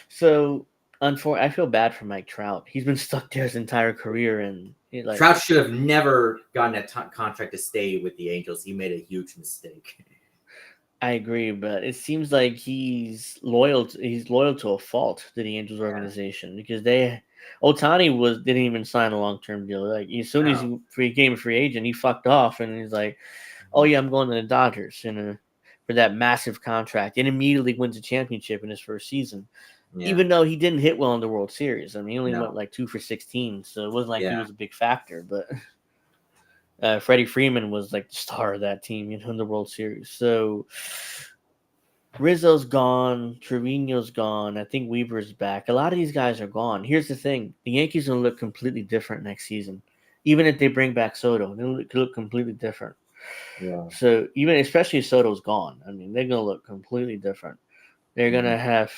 So, I feel bad for Mike Trout. He's been stuck there his entire career, and Trout should have never gotten a contract to stay with the Angels. He made a huge mistake. I agree, but it seems like he's loyal to a fault to the Angels Yeah. organization because Otani didn't even sign a long term deal. Like as soon as No. he became a free agent, he fucked off and he's like, "Oh yeah, I'm going to the Dodgers for that massive contract," and immediately wins a championship in his first season. Yeah. Even though he didn't hit well in the World Series, I mean, he only No. went like 2 for 16, so it wasn't like he Yeah. was a big factor. But Freddie Freeman was like the star of that team, in the World Series. So Rizzo's gone, Trevino's gone. I think Weaver's back. A lot of these guys are gone. Here's the thing: the Yankees will look completely different next season. Even if they bring back Soto, they'll look completely different. Yeah. So even especially if Soto's gone, I mean, they're gonna look completely different. They're Mhm. gonna have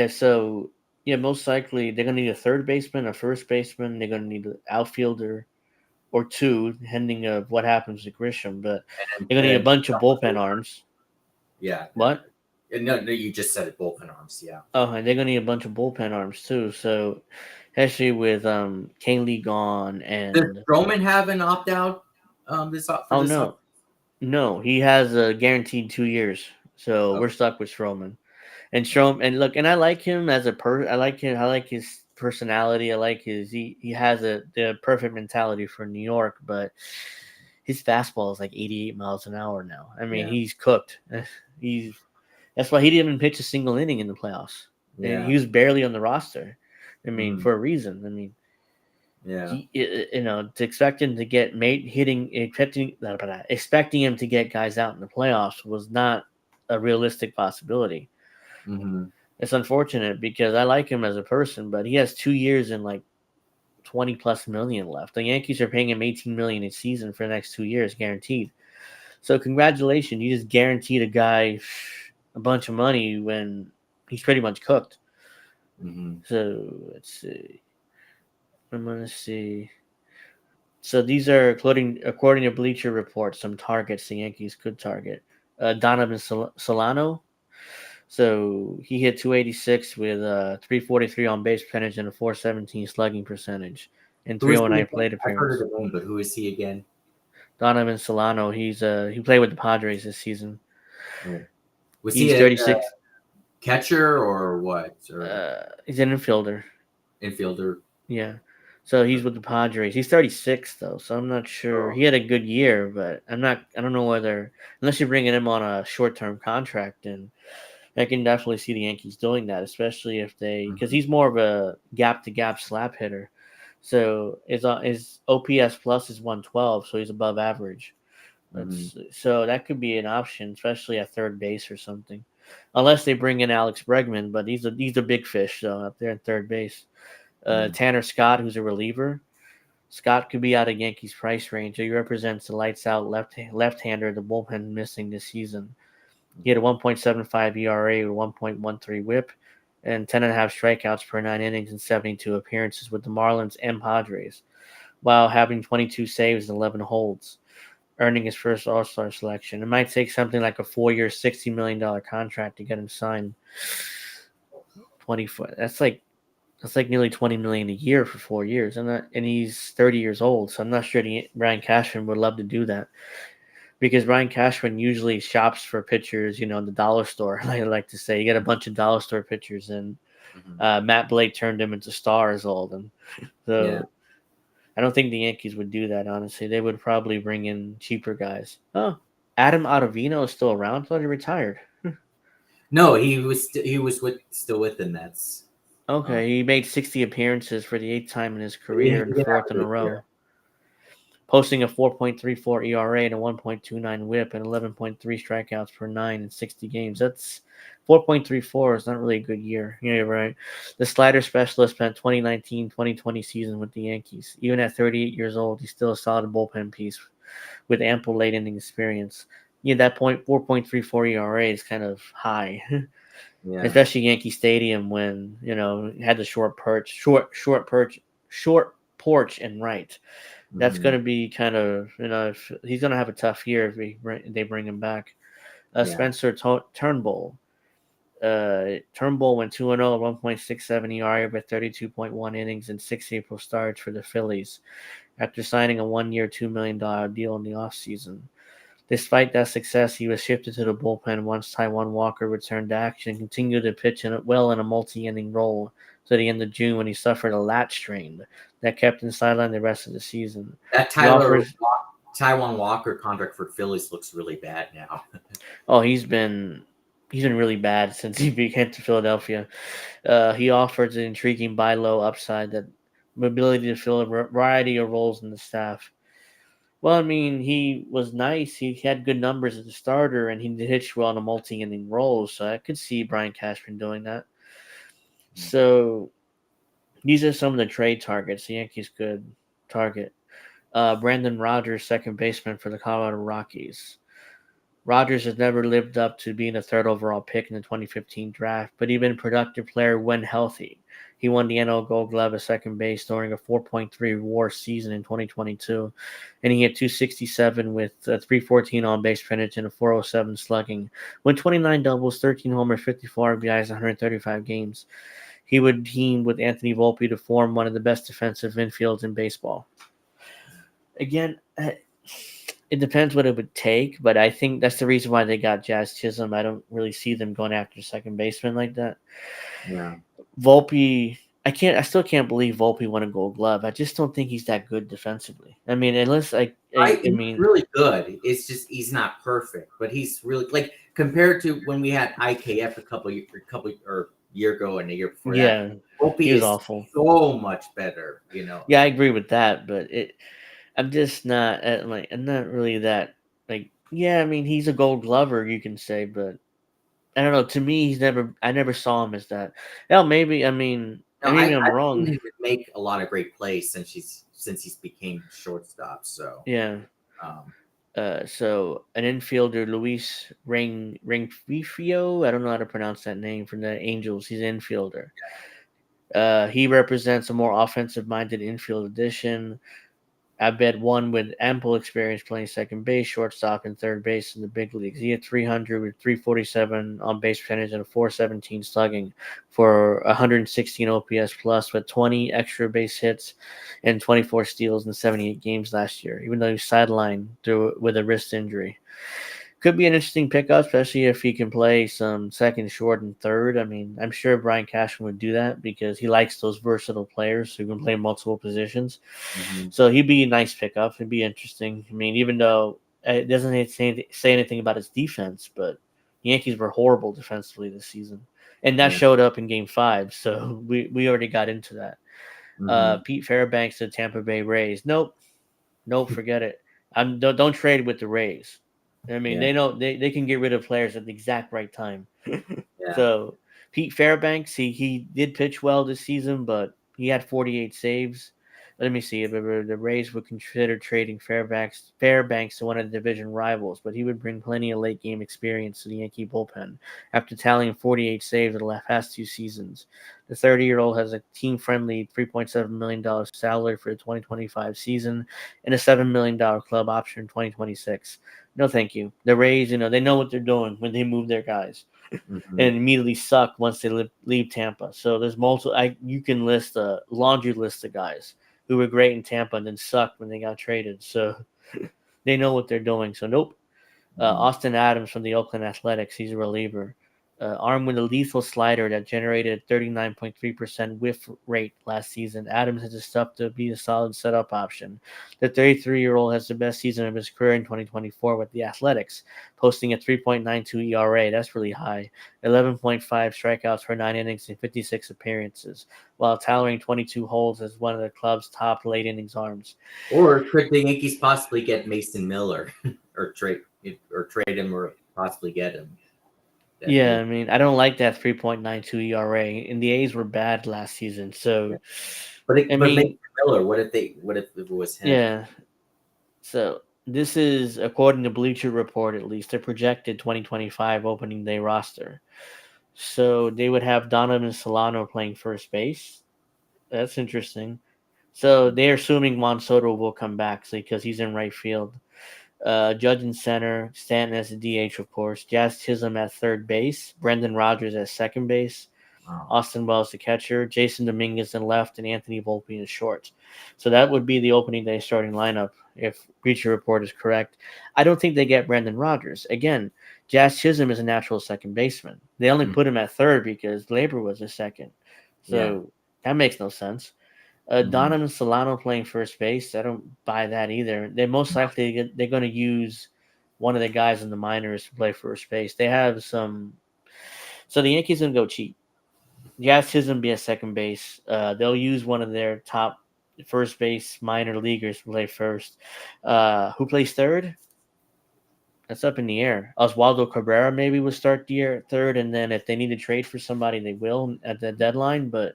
so yeah, most likely they're gonna need a third baseman, a first baseman. They're gonna need an outfielder or two, depending of what happens to Grisham. But they're gonna need a And bunch of bullpen arms. yeah. What? No, no, you just said it. Bullpen arms. Yeah. Oh, and they're gonna need a bunch of bullpen arms too. So, especially with Kaylee gone Does and Stroman have an opt out for oh this off? no, he has a guaranteed 2 years. So Oh. we're stuck with Stroman. And Strom and look, and I like him as a I like him. I like his personality. I like he has the perfect mentality for New York, but his fastball is like 88 miles an hour now. I mean, Yeah. he's cooked. He's That's why he didn't even pitch a single inning in the playoffs, and Yeah. he was barely on the roster. I mean, Mm. for a reason. I mean, Yeah. to expect him to get made hitting, expecting him to get guys out in the playoffs was not a realistic possibility. Mm-hmm. It's unfortunate because I like him as a person, but he has 2 years and like 20 plus million left. The Yankees are paying him 18 million a season for the next 2 years, guaranteed. So congratulations, you just guaranteed a guy a bunch of money when he's pretty much cooked. Mm-hmm. So let's see. I'm gonna see. So these are according to Bleacher Report, some targets the Yankees could target. Donovan Solano. So he hit 286 with 343 on base percentage and a 417 slugging percentage and Who is he 309 again? plate I've heard of appearance. the name, but who is he again? Donovan Solano. He played with the Padres this season. Oh. Was he He's a 36. catcher or what? Or He's an infielder. infielder? Yeah. So he's with the Padres. He's 36 though, so I'm not sure. Oh. He had a good year, but I don't know whether unless you're bringing him on a short-term contract, and I can definitely see the Yankees doing that, especially if because Mm-hmm. he's more of a gap-to-gap slap hitter. So his OPS plus is 112, so he's above average. Mm-hmm. So that could be an option, especially at third base or something, unless they bring in Alex Bregman. But these are big fish though up there at third base. Mm-hmm. Tanner Scott, who's a reliever. Scott could be out of Yankees price range. He represents the lights out left-hander the bullpen missing this season. He had a 1.75 ERA with 1.13 WHIP and 10.5 strikeouts per 9 innings and 72 appearances with the Marlins and Padres, while having 22 saves and 11 holds, earning his first All-Star selection. It might take something like a 4-year, $60 million contract to get him signed. 24. That's like nearly 20 million a year for 4 years. And he's 30 years old, so I'm not sure Brian Cashman would love to do that because Brian Cashman usually shops for pitchers, in the dollar store. I like to say, you get a bunch of dollar store pitchers, and Mm-hmm. Matt Blake turned them into stars, all of them. Yeah. So I don't think the Yankees would do that. Honestly, they would probably bring in cheaper guys. Oh, Adam Ottavino is still around. I thought he retired. No, he was still with the Mets. Okay, he made 60 appearances for the eighth time in his He career and didn't have fourth a in a good year. row. posting a 4.34 ERA and a 1.29 WHIP and 11.3 strikeouts per nine in 60 games. That's 4.34 is not really a good year. Yeah, you're right. The slider specialist spent 2019-2020 season with the Yankees. Even at 38 years old, he's still a solid bullpen piece with ample late inning experience. Yeah, that 4.34 ERA is kind of high, Yeah. especially Yankee Stadium when had the short porch and right. That's going Hmm. to be kind of if he's going to have a tough year if they bring him back. Yeah. Spencer Turnbull. Turnbull went 2-0, 1.67 ERA with 32.1 innings and 6 April starts for the Phillies after signing a 1-year, $2 million deal in the offseason. Despite that success, he was shifted to the bullpen once Taijuan Walker returned to action and continued to pitch well in a multi-inning role to the end of June when he suffered a lat strain that kept him sidelined the rest of the season. That He offers Taiwan Walker contract for Phillies looks really bad now. Oh, he's been really bad since he came to Philadelphia. He offers an intriguing buy low upside that ability to fill a variety of roles in the staff. Well, I mean, he was nice. He had good numbers as a starter, and he hitched well in a multi-inning role. So I could see Brian Cashman doing that. So these are some of the trade targets the Yankees could target. Brandon Rogers, second baseman for the Colorado Rockies. Rodgers has never lived up to being a third overall pick in the 2015 draft, but he's been a productive player when healthy. He won the NL Gold Glove at second base during a 4.3 WAR season in 2022, and he hit 267 with a 314 on base percentage and a 407 slugging, with 29 doubles, 13 homers, 54 RBIs, 135 games. He would team with Anthony Volpe to form one of the best defensive infields in baseball. Again, it depends what it would take, but I think that's the reason why they got Jazz Chisholm. I don't really see them going after second baseman like that. Yeah. Volpe, I still can't believe Volpe won a Gold Glove. I just don't think he's that good defensively. I mean, unless I He's mean, really good. It's just he's not perfect, but he's really like compared to when we had IKF a couple or year ago and a year before that. yeah, he Opie was is awful. so much better, you know. Yeah, I agree with that, but I'm just not I'm not really that like. Yeah, I mean, he's a Gold Glover, you can say, but I don't know. To me, I never saw him as that. Hell, maybe. I mean, No, maybe I'm I've seen wrong. him make a lot of great plays since he's became shortstop. So, Yeah. um, So an infielder, Luis Rengifo. I don't know how to pronounce that name from the Angels. He's an infielder. He represents a more offensive-minded infield addition. I bet one with ample experience playing second base, shortstop, and third base in the big leagues. He had 300 with 347 on base percentage and a 417 slugging for 116 OPS plus with 20 extra base hits and 24 steals in 78 games last year, even though he was sidelined with a wrist injury. Could be an interesting pickup, especially if he can play some second, short, and third. I mean, I'm sure Brian Cashman would do that because he likes those versatile players who can play multiple positions. mhm, So he'd be a nice pickup. It'd be interesting. I mean, even though it doesn't say anything about his defense, but the Yankees were horrible defensively this season, and that yeah, showed up in Game 5. So we already got into that. mhm, Pete Fairbanks to Tampa Bay Rays. Nope, forget it. Don't trade with the Rays. I mean, yeah, they know they can get rid of players at the exact right time. yeah, So Pete Fairbanks, he did pitch well this season, but he had 48 saves. Let me see. The Rays would consider trading Fairbanks to one of the division rivals, but he would bring plenty of late game experience to the Yankee bullpen after tallying 48 saves in the past two seasons. The 30-year-old has a team-friendly $3.7 million salary for the 2025 season and a $7 million club option in 2026. No, thank you. The Rays, they know what they're doing when they move their guys mhm, and immediately suck once they leave Tampa. So there's multiple. You can list a laundry list of guys who were great in Tampa and then sucked when they got traded. So they know what they're doing. So nope. mhm, Austin Adams from the Oakland Athletics. He's a reliever. armed with a lethal slider that generated a 39.3% whiff rate last season, Adams has the stuff to be a solid setup option. The 33-year-old has the best season of his career in 2024 with the Athletics, posting a 3.92 ERA. That's really high. 11.5 strikeouts for 9 innings and 56 appearances, while tallying 22 holds as one of the club's top late innings arms. Or could the Yankees possibly get Mason Miller or trade him or possibly get him? Yeah, I mean, I don't like that 3.92 ERA, and the A's were bad last season. So, I But mean, Mason Miller, what if it was him? yeah. So this is according to Bleacher Report, at least, a projected 2025 opening day roster. So they would have Donovan Solano playing first base. That's interesting. So they're assuming Juan Soto will come back because he's in right field. Judge in center, Stanton as the DH, of course. Jazz Chisholm at third base. Brendan Rodgers at second base. Wow. Austin Wells the catcher. Jason Dominguez in left, and Anthony Volpe in short. So that would be the opening day starting lineup if Bleacher Report is correct. I don't think they get Brendan Rodgers. Again, Jazz Chisholm is a natural second baseman. They only put him at third because Labor was a second. So that makes no sense. Donovan Solano playing first base, I don't buy that either. They most likely they're going to use one of the guys in the minors to play first base. They have some, so the Yankees going to go cheap. Jazz Chisholm be at second base. They'll use one of their top first base minor leaguers to play first. Who plays third? That's up in the air. Oswaldo Cabrera maybe will start the year at third, and then if they need to trade for somebody, they will at the deadline. But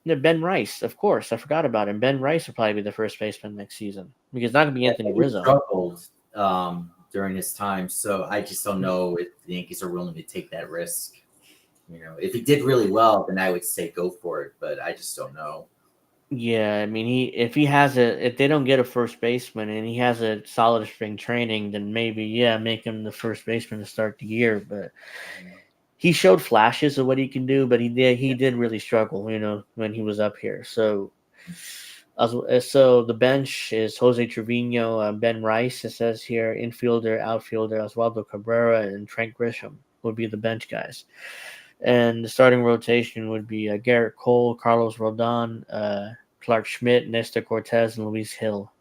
Ben Rice, of course, I forgot about him. Ben Rice will probably be the first baseman next season because it's not going to be Anthony He Rizzo. struggled during his time, so I just don't know if the Yankees are willing to take that risk. If he did really well, then I would say go for it, but I just don't know. Yeah, I mean, if they don't get a first baseman and he has a solid spring training, then maybe make him the first baseman to start the year. But he showed flashes of what he can do, but he did really struggle, when he was up here. So, so the bench is Jose Trevino, Ben Rice. It says here infielder, outfielder Oswaldo Cabrera, and Trent Grisham would be the bench guys. And the starting rotation would be Garrett Cole, Carlos Rodon, Clark Schmidt, Nestor Cortez, and Luis Hill.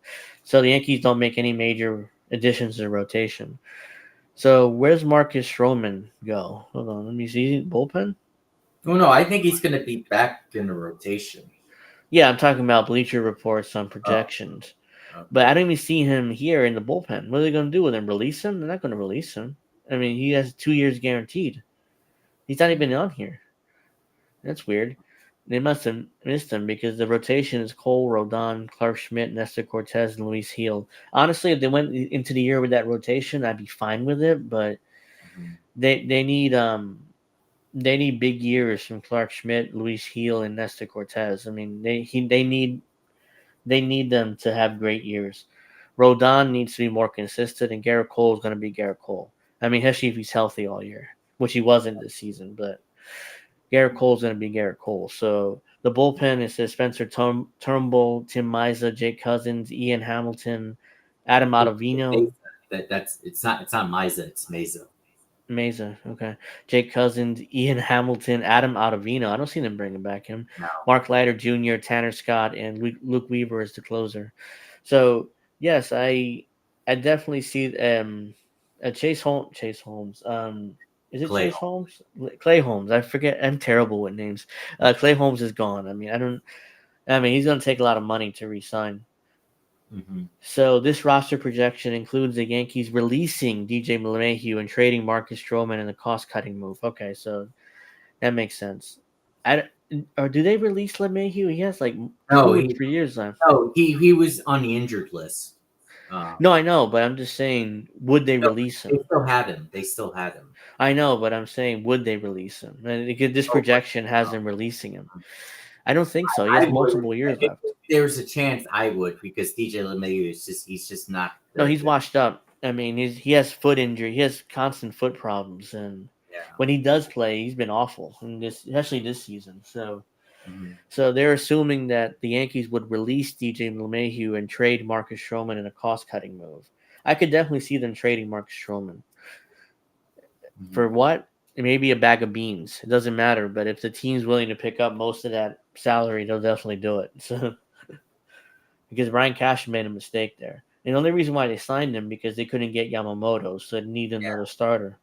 So the Yankees don't make any major additions to the rotation. So where's Marcus Stroman go? Hold on, let me see. Bullpen? Oh, no, I think he's going to be back in the rotation. Yeah, I'm talking about Bleacher Reports on projections. Okay. But I don't even see him here in the bullpen. What are they going to do with him? Release him? They're not going to release him. I mean, he has 2 years guaranteed. He's not even on here. That's weird. They must have missed him because the rotation is Cole, Rodon, Clark Schmidt, Nestor Cortez, and Luis Hill. Honestly, if they went into the year with that rotation, I'd be fine with it. But they need big years from Clark Schmidt, Luis Hill, and Nestor Cortez. I mean, they need them to have great years. Rodon needs to be more consistent, and Garrett Cole is going to be Garrett Cole. I mean, especially if he's healthy all year, which he wasn't this season, but Garrett Cole's going to be Garrett Cole. So the bullpen is Spencer Turnbull, Tim Meza, Jake Cousins, Ian Hamilton, Adam Ottavino. It's not Meza, it's Meza. Meza, okay. Jake Cousins, Ian Hamilton, Adam Ottavino. I don't see them bringing back him. No. Mark Leiter Jr., Tanner Scott, and Luke Weaver as the closer. So yes, I definitely see Chase Holmes. Is it Kley Chase Holmes? Kley Holmes. I forget. I'm terrible with names. Kley Holmes is gone. I mean, he's going to take a lot of money to re-sign. So this roster projection includes the Yankees releasing DJ LeMahieu and trading Marcus Stroman in a cost-cutting move. Okay, so that makes sense. Or do they release LeMahieu? He has like 2 or 3 years left. No, he was on the injured list. No, I know, but I'm just saying, would they release him? They still had him. I know, but I'm saying, would they release him? This projection has them releasing him. I don't think so. He has multiple years left. If there's a chance I would, because DJ LeMahieu he's just not. No, he's washed up. I mean, he has foot injury. He has constant foot problems, and when he does play, he's been awful, especially this season. So they're assuming that the Yankees would release DJ LeMahieu and trade Marcus Stroman in a cost-cutting move. I could definitely see them trading Marcus Stroman. For what? maybe a bag of beans. It doesn't matter. But if the team's willing to pick up most of that salary, they'll definitely do it. So because Brian Cash made a mistake there. And the only reason why they signed him because they couldn't get Yamamoto, so they needed another starter.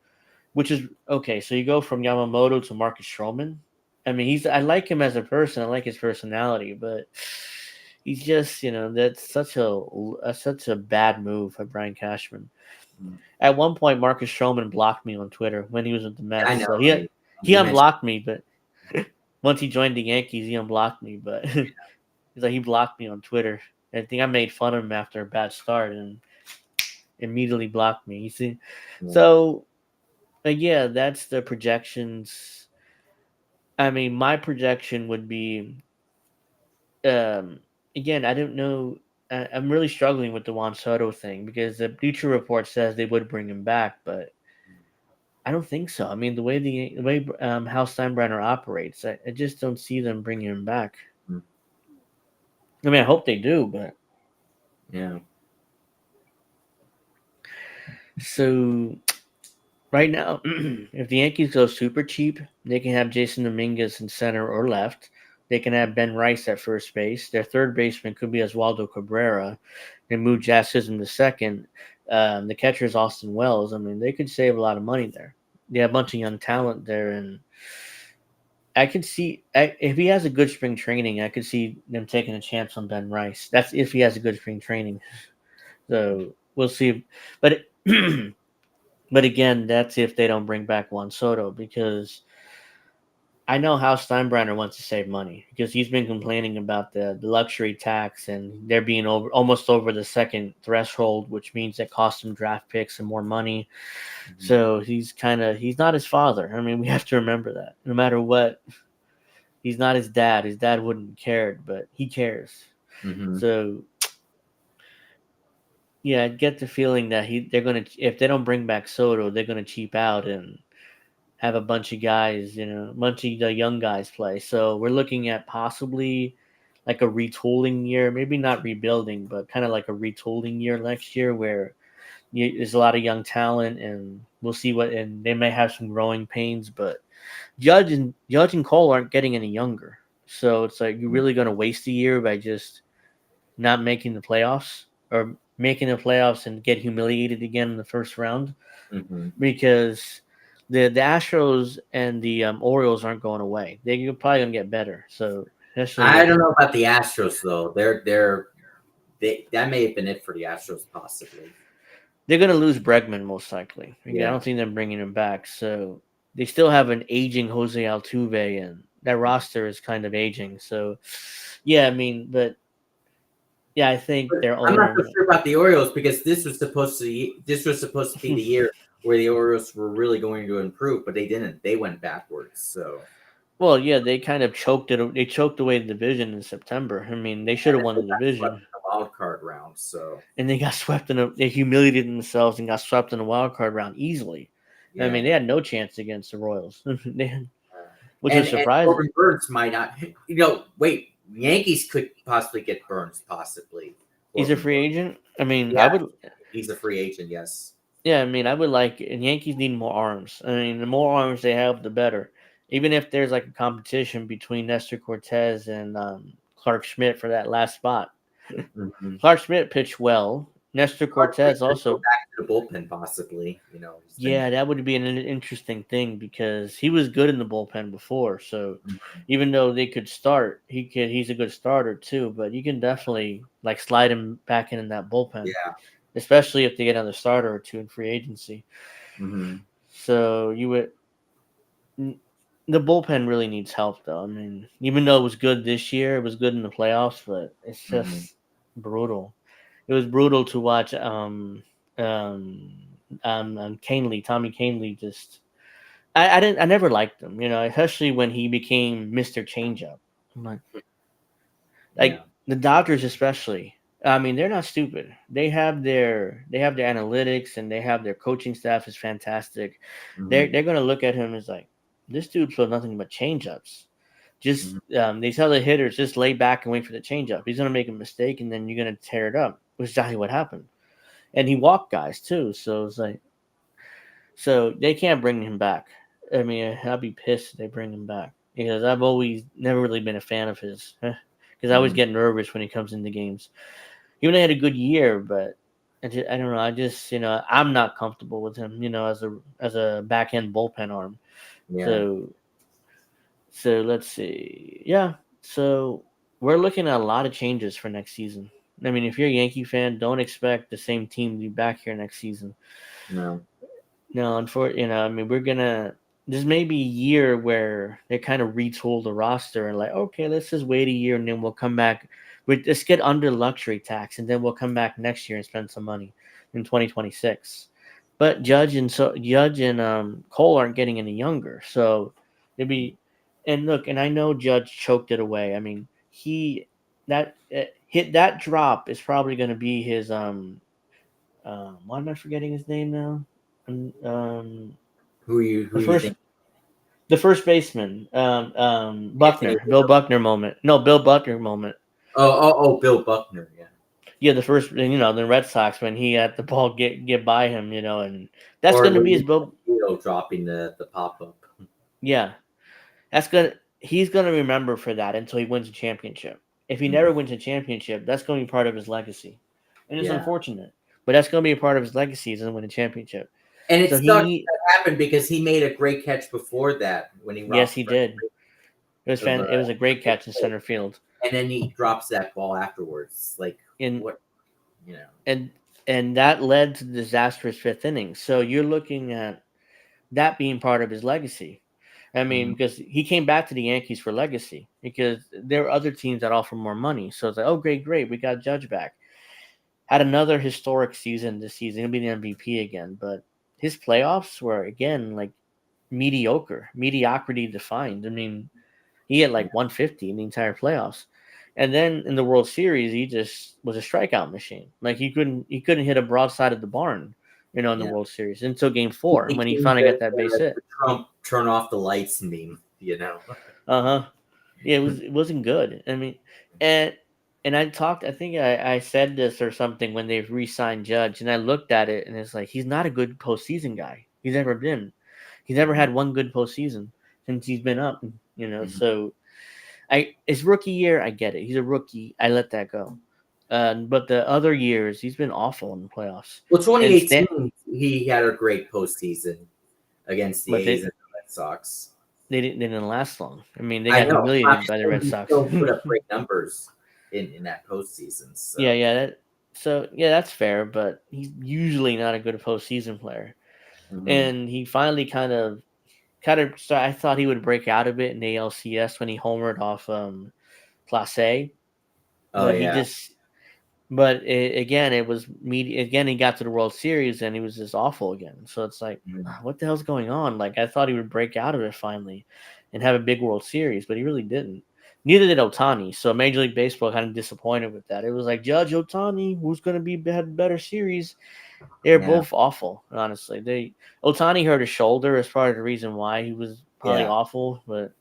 Which is okay. So you go from Yamamoto to Marcus Stroman. I mean, I like him as a person. I like his personality, but he's just that's such a bad move for Brian Cashman. Mm. At one point, Marcus Stroman blocked me on Twitter when he was with the I Mets. know So he you mentioned. unblocked me, but once he joined the Yankees, he unblocked me. But he's like he blocked me on Twitter. I think I made fun of him after a bad start and immediately blocked me. You see, Yeah. so yeah, that's the projections. I mean, my projection would be um, again. I don't know. I'm really struggling with the Juan Soto thing because the Future report says they would bring him back, but I don't think so. I mean, the way how Steinbrenner operates, I just don't see them bringing him back. Mm. I mean, I hope they do, but Yeah. so right now, if the Yankees go super cheap, they can have Jason Dominguez in center or left. They can have Ben Rice at first base. Their third baseman could be Oswaldo Cabrera. They move Jazz Chisholm to second. The catcher is Austin Wells. I mean, they could save a lot of money there. They have a bunch of young talent there, and I could see if he has a good spring training, I could see them taking a chance on Ben Rice. That's if he has a good spring training. So we'll see. But but again, that's if they don't bring back Juan Soto because I know how Steinbrenner wants to save money because he's been complaining about the luxury tax and they're being almost over the second threshold, which means it costs him draft picks and more money. Mm-hmm. So he's not his father. I mean, we have to remember that. No matter what, he's not his dad. His dad wouldn't have cared, but he cares. Mm-hmm. So yeah, I get the feeling that they're gonna if they don't bring back Soto, they're gonna cheap out and have a bunch of guys, a bunch of the young guys play. So we're looking at possibly like a retooling year, maybe not rebuilding, but kind of like a retooling year next year where there's a lot of young talent, and we'll see and they may have some growing pains, but Judge and Cole aren't getting any younger. So it's like you're really going to waste a year by just not making the playoffs or making the playoffs and get humiliated again in the first round Mm-hmm. because the Astros and the Orioles aren't going away. They're probably going to get better. So especially I if don't know about the Astros though. They that may have been it for the Astros possibly. they're going to lose Bregman most likely. Again, I Yeah. don't think they're bringing him back. So they still have an aging Jose Altuve, and that roster is kind of aging. So yeah, I mean, but yeah, I think But their I'm not so owner. sure about the Orioles because this was supposed to be the year where the Orioles were really going to improve, but they didn't. They went backwards. So Well, yeah, they kind of choked it. They choked away the division in September. I mean, they should and have then won they the got swept division, in the wild card round. So and they got swept they humiliated themselves and got swept in the wild card round easily. I mean, yeah. they had no chance against the Royals, which was And surprising. Corbin Burns might not. Wait. Yankees could possibly get Burns. Possibly He's a Corbin free Burns. agent. I mean, I Yeah, would. he's a free agent. Yes. Yeah, I mean, I would like. And Yankees need more arms. I mean, the more arms they have, the better. Even if there's like a competition between Nestor Cortez and Clark Schmidt for that last spot. Mm-hmm. Clark Schmidt pitched well. Nestor Cortez Go also. back to the bullpen, possibly. He's been. Yeah, that would be an interesting thing because he was good in the bullpen before. So even though they could start, he's a good starter too. But you can definitely like slide him back in that bullpen, Yeah. especially if they get another starter or two in free agency. Mm-hmm. So you would. The bullpen really needs help, though. I mean, even though it was good this year, it was good in the playoffs, but it's Mm-hmm. just brutal. It was brutal to watch. Tommy Canely just. I never liked him, especially when he became Mister Changeup. I'm like Yeah. the Dodgers, especially. I mean, they're not stupid. They have their analytics and they have their coaching staff is fantastic. Mm-hmm. They're gonna look at him as like this dude throws nothing but changeups. Just Mm-hmm. they tell the hitters just lay back and wait for the changeup. He's gonna make a mistake and then you're gonna tear it up, which is exactly what happened. And he walked guys too, so it's like so they can't bring him back. I mean, I'd be pissed if they bring him back because I've always never really been a fan of his. Because I always Mhm. get nervous when he comes into games. He only had a good year, but I don't know. I just I'm not comfortable with him. As a back end bullpen arm. Yeah, So let's see. Yeah. So we're looking at a lot of changes for next season. I mean, if you're a Yankee fan, don't expect the same team to be back here next season. no, No, unfortunately, I mean, we're gonna. This may be a year where they kind of retool the roster and like, okay, let's just wait a year and then we'll come back. Let's get under luxury tax and then we'll come back next year and spend some money in 2026. But Judge and Cole aren't getting any younger, so it'd be. And look, and I know Judge choked it away. I mean, he that hit that drop is probably going to be his why am I forgetting his name now? who The you first think? the first baseman, Anthony Bill Rizzo? Buckner moment. No, Bill Buckner moment. Bill Buckner. Yeah, Yeah, the first, the Red Sox when he had the ball get by him, and that's or going to be Luis his Bill. dropping the pop up. Yeah, that's gonna he's gonna remember for that until he wins a championship. If he never Mhm. wins a championship, that's going to be part of his legacy, and it's Yeah, unfortunate, but that's going to be a part of his legacy. He doesn't win a championship, and it so he sucks need. that happened because he made a great catch before that when he Yes, robbed he did. of It was a great catch in center field. and then he drops that ball afterwards. Like In what you know? and and that led to the disastrous fifth inning. So you're looking at that being part of his legacy. I mean, Mhm. because he came back to the Yankees for legacy because there were other teams that offer more money. So it's like, oh, great, great, we got Judge back. Had another historic season this season. He'll be the MVP again, but his playoffs were again like mediocrity defined. I mean, he had Yeah, like 150 in the entire playoffs. And then in the World Series, he just was a strikeout machine. Like he couldn't hit a broadside of the barn, in the yeah. World Series until Game He 4 when he became finally got that base the hit. Trump turn off the lights meme. Uh huh. Yeah, it wasn't good. I mean, and I talked. I think I said this or something when they re-signed Judge, and I looked at it and it's like he's not a good postseason guy. He's never been. He's never Mhm. had one good postseason since he's been up. Mhm. So his rookie year, I get it. He's a rookie. I let that go. But the other years, he's been awful in the playoffs. Well, And Stan, 2018, he had a great postseason against the but A's and the Red Sox. they didn't last long. I mean, they I got know. I'm humiliated just by the saying Red he Sox. still put up great numbers in that postseason. Yeah, So yeah. That's fair. But he's usually not a good postseason player. mhm. And he finally kind of. So I thought he would break out a bit in the ALCS when he homered off Class A, Oh but he yeah. just But again, it was media. Again, he got to the World Series and he was just awful again. So it's like, Mhm. what the hell's going on? Like I thought he would break out of it finally, and have a big World Series, but he really didn't. Neither did Otani. So Major League Baseball kind of disappointed with that. It was like Judge Otani, who's going to be had better series. They're Yeah. both awful, honestly. Otani hurt his shoulder as part of the reason why he was probably Yeah. awful. But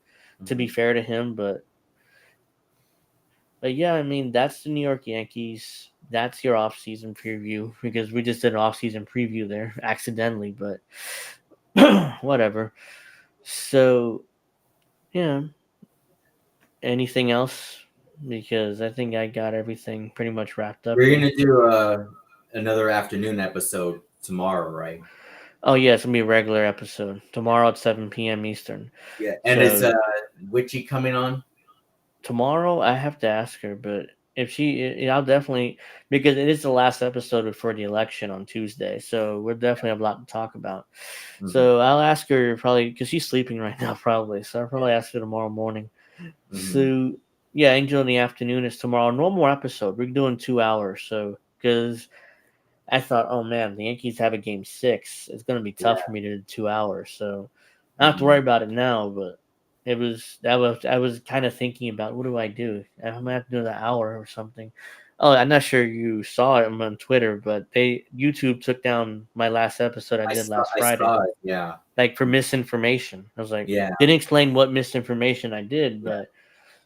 to be Mhm. fair to him, but yeah, I mean that's the New York Yankees. That's your off-season preview because we just did an off-season preview there accidentally, but whatever. So yeah, anything else? Because I think I got everything pretty much wrapped up We're here. gonna do another afternoon episode tomorrow, right? Oh yeah, it's gonna be a regular episode tomorrow at 7 p.m. Eastern. Yeah. And is So Witchy coming on? tomorrow I have to ask her, but if I'll definitely because it is the last episode before the election on Tuesday, so we'll definitely have a lot to talk about. Mhm. So I'll ask her probably because she's sleeping right now, probably. So I'll probably ask her tomorrow morning. Mhm. So yeah, Angel in the afternoon is tomorrow. Normal episode. We're doing 2 hours, so because I thought, oh man, the Yankees have a game 6. It's gonna be tough for Yeah. me to do 2 hours. So I don't have to worry Mhm. about it now, but I was kind of thinking about what do I do? I'm gonna have to do the hour or something. Oh, I'm not sure you saw it on Twitter, but YouTube took down my last episode I did last I Friday, saw it. Yeah. like for misinformation. I was like, Yeah. didn't explain what misinformation I did, Yeah. but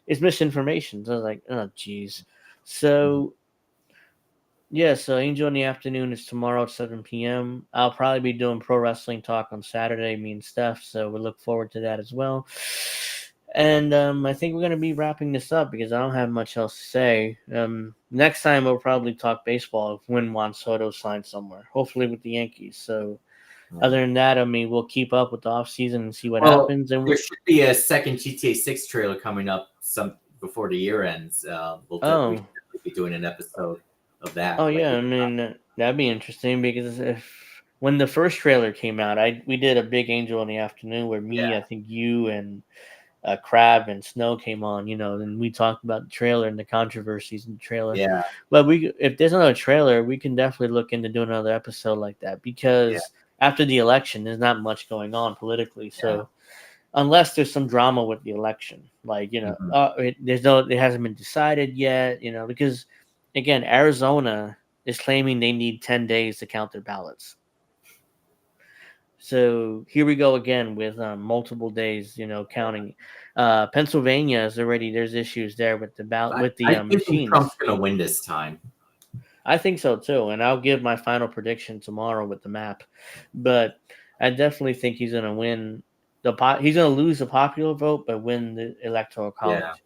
it's misinformation. So I was like, oh, geez. Mhm. So Yeah, so Angel in the Afternoon is tomorrow at 7 p.m. I'll probably be doing pro wrestling talk on Saturday, me and Steph, so we look forward to that as well. And I think we're going to be wrapping this up because I don't have much else to say. Next time we'll probably talk baseball when Juan Soto signs somewhere, hopefully with the Yankees. So other than that, I mean, we'll keep up with the offseason and see what Well, happens. And there should be a second GTA 6 trailer coming up some before the year ends. We oh, should be doing an episode of oh that. Like, yeah, I mean that'd be interesting because if when the first trailer came out, we did a big Angel in the Afternoon where me, I yeah, think you and Crab and Snow came on, and we talked about the trailer and the controversies in the trailer. yeah, But if there's another trailer, we can definitely look into doing another episode like that yeah, because after the election, there's not much going on politically. yeah. So unless there's some drama with the election, like Mhm. it hasn't been decided yet, because again, Arizona is claiming they need 10 days to count their ballots. So here we go again with multiple days, counting. Pennsylvania is already there's issues there with the ballot with the I think Trump's machines. going to win this time. I think so too, and I'll give my final prediction tomorrow with the map. But I definitely think he's going to win he's going to lose the popular vote, but win the electoral Yeah. college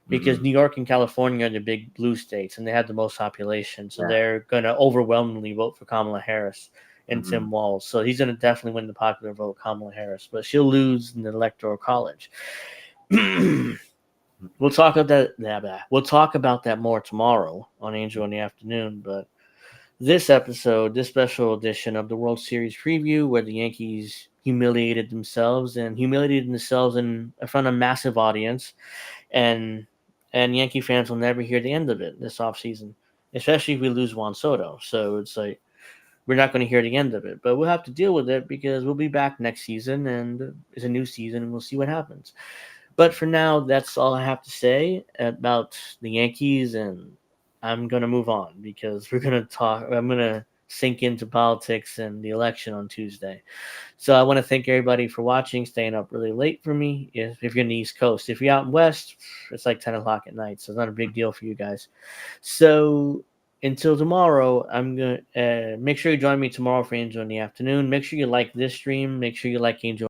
because Hmm. New York and California are the big blue states, and they have the most population, so Yeah. they're going to overwhelmingly vote for Kamala Harris and Hmm. Tim Walz. So he's going to definitely win the popular vote, Kamala Harris, but she'll lose in the electoral college. We'll talk about that. We'll talk about that more tomorrow on Angel in the Afternoon. But this episode, this special edition of the World Series preview, where the Yankees humiliated themselves in front of a massive audience, and Yankee fans will never hear the end of it this offseason, especially if we lose Juan Soto. So it's like we're not going to hear the end of it, but we'll have to deal with it because we'll be back next season and it's a new season and we'll see what happens. But for now, that's all I have to say about the Yankees, and I'm going to move on because we're going to talk. I'm going to sink into politics and the election on Tuesday. So I want to thank everybody for watching, staying up really late for me. If you're in the East Coast, if you're out in West, it's like 10 o'clock at night, so it's not a big deal for you guys. So until tomorrow, I'm gonna make sure you join me tomorrow for Angel in the Afternoon. Make sure you like this stream. Make sure you like Angel